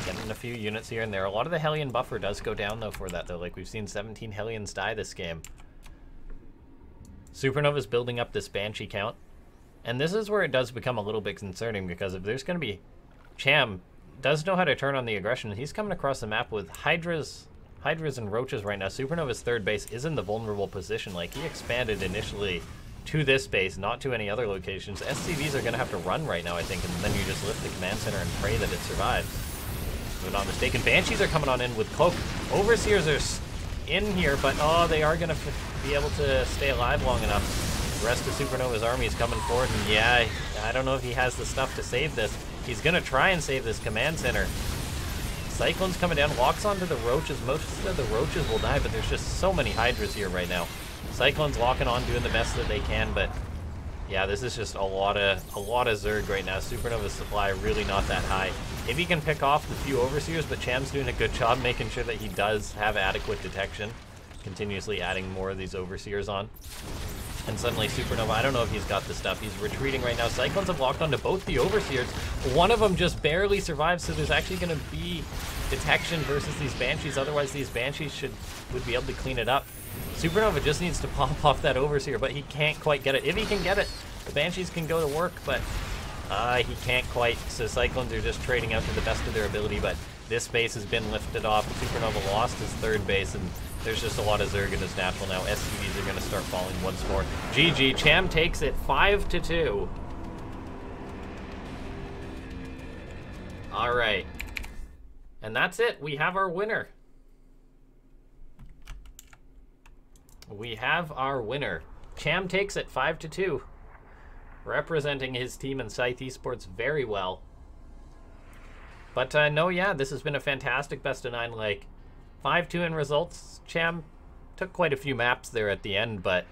Getting a few units here and there. A lot of the Hellion buffer does go down though for that though. Like we've seen 17 Hellions die this game. SuperNova's building up this Banshee count. And this is where it does become a little bit concerning, because if there's going to be... Cham does know how to turn on the aggression. He's coming across the map with Hydras and Roaches right now. SuperNova's third base is in the vulnerable position. Like, he expanded initially to this base, not to any other locations. SCVs are going to have to run right now, I think, and then you just lift the command center and pray that it survives. If I'm not mistaken, Banshees are coming on in with Cloak. Overseers are in here, but oh, they are going to be able to stay alive long enough. The rest of SuperNova's army is coming forward, and yeah, I don't know if he has the stuff to save this. He's going to try and save this command center. Cyclone's coming down, locks onto the Roaches. Most of the Roaches will die, but there's just so many Hydras here right now. Cyclone's locking on, doing the best that they can, but yeah, this is just a lot of Zerg right now. SuperNova's supply really not that high. If he can pick off the few Overseers, but Cham's doing a good job making sure that he does have adequate detection, continuously adding more of these Overseers on. And suddenly SuperNova, I don't know if he's got the stuff. He's retreating right now. Cyclones have locked onto both the Overseers. One of them just barely survives, so there's actually going to be detection versus these Banshees. Otherwise, these Banshees would be able to clean it up. SuperNova just needs to pop off that Overseer, but he can't quite get it. If he can get it, the Banshees can go to work, but he can't quite. So Cyclones are just trading out to the best of their ability, but this base has been lifted off. SuperNova lost his third base, and there's just a lot of Zerg in his natural now. SCVs are going to start falling once more. GG. Cham takes it 5-2. All right. And that's it. We have our winner. We have our winner. Cham takes it 5-2. Representing his team in Scythe Esports very well. But no, yeah, this has been a fantastic best of 9. Like, 5-2 in results. Cham took quite a few maps there at the end, but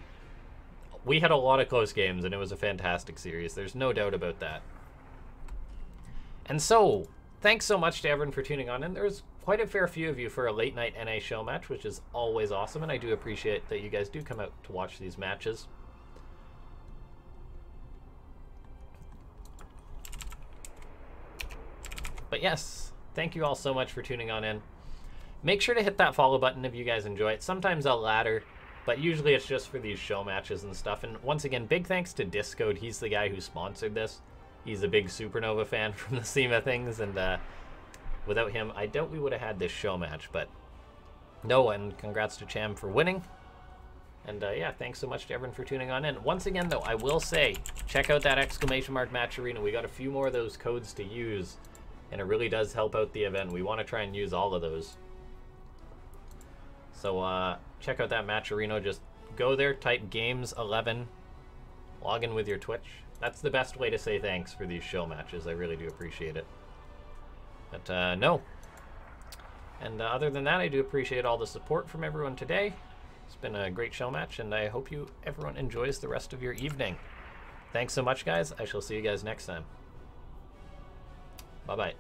we had a lot of close games, and it was a fantastic series. There's no doubt about that. And so, thanks so much to everyone for tuning on, and there's quite a fair few of you for a late night NA show match, which is always awesome, and I do appreciate that you guys do come out to watch these matches. But yes, thank you all so much for tuning on in. Make sure to hit that follow button if you guys enjoy it. Sometimes I'll ladder, but usually it's just for these show matches and stuff. And once again, big thanks to Discode. He's the guy who sponsored this. He's a big SuperNova fan from the SEMA things, and without him, I doubt we would have had this show match. But no, and congrats to Cham for winning. And yeah, thanks so much to everyone for tuning on in. Once again, though, I will say, check out that !! match arena. We got a few more of those codes to use, and it really does help out the event. We want to try and use all of those. So check out that match arena. Just go there, type games11, log in with your Twitch. That's the best way to say thanks for these show matches. I really do appreciate it. But no. And other than that, I do appreciate all the support from everyone today. It's been a great show match, and I hope everyone enjoys the rest of your evening. Thanks so much, guys. I shall see you guys next time. Bye-bye.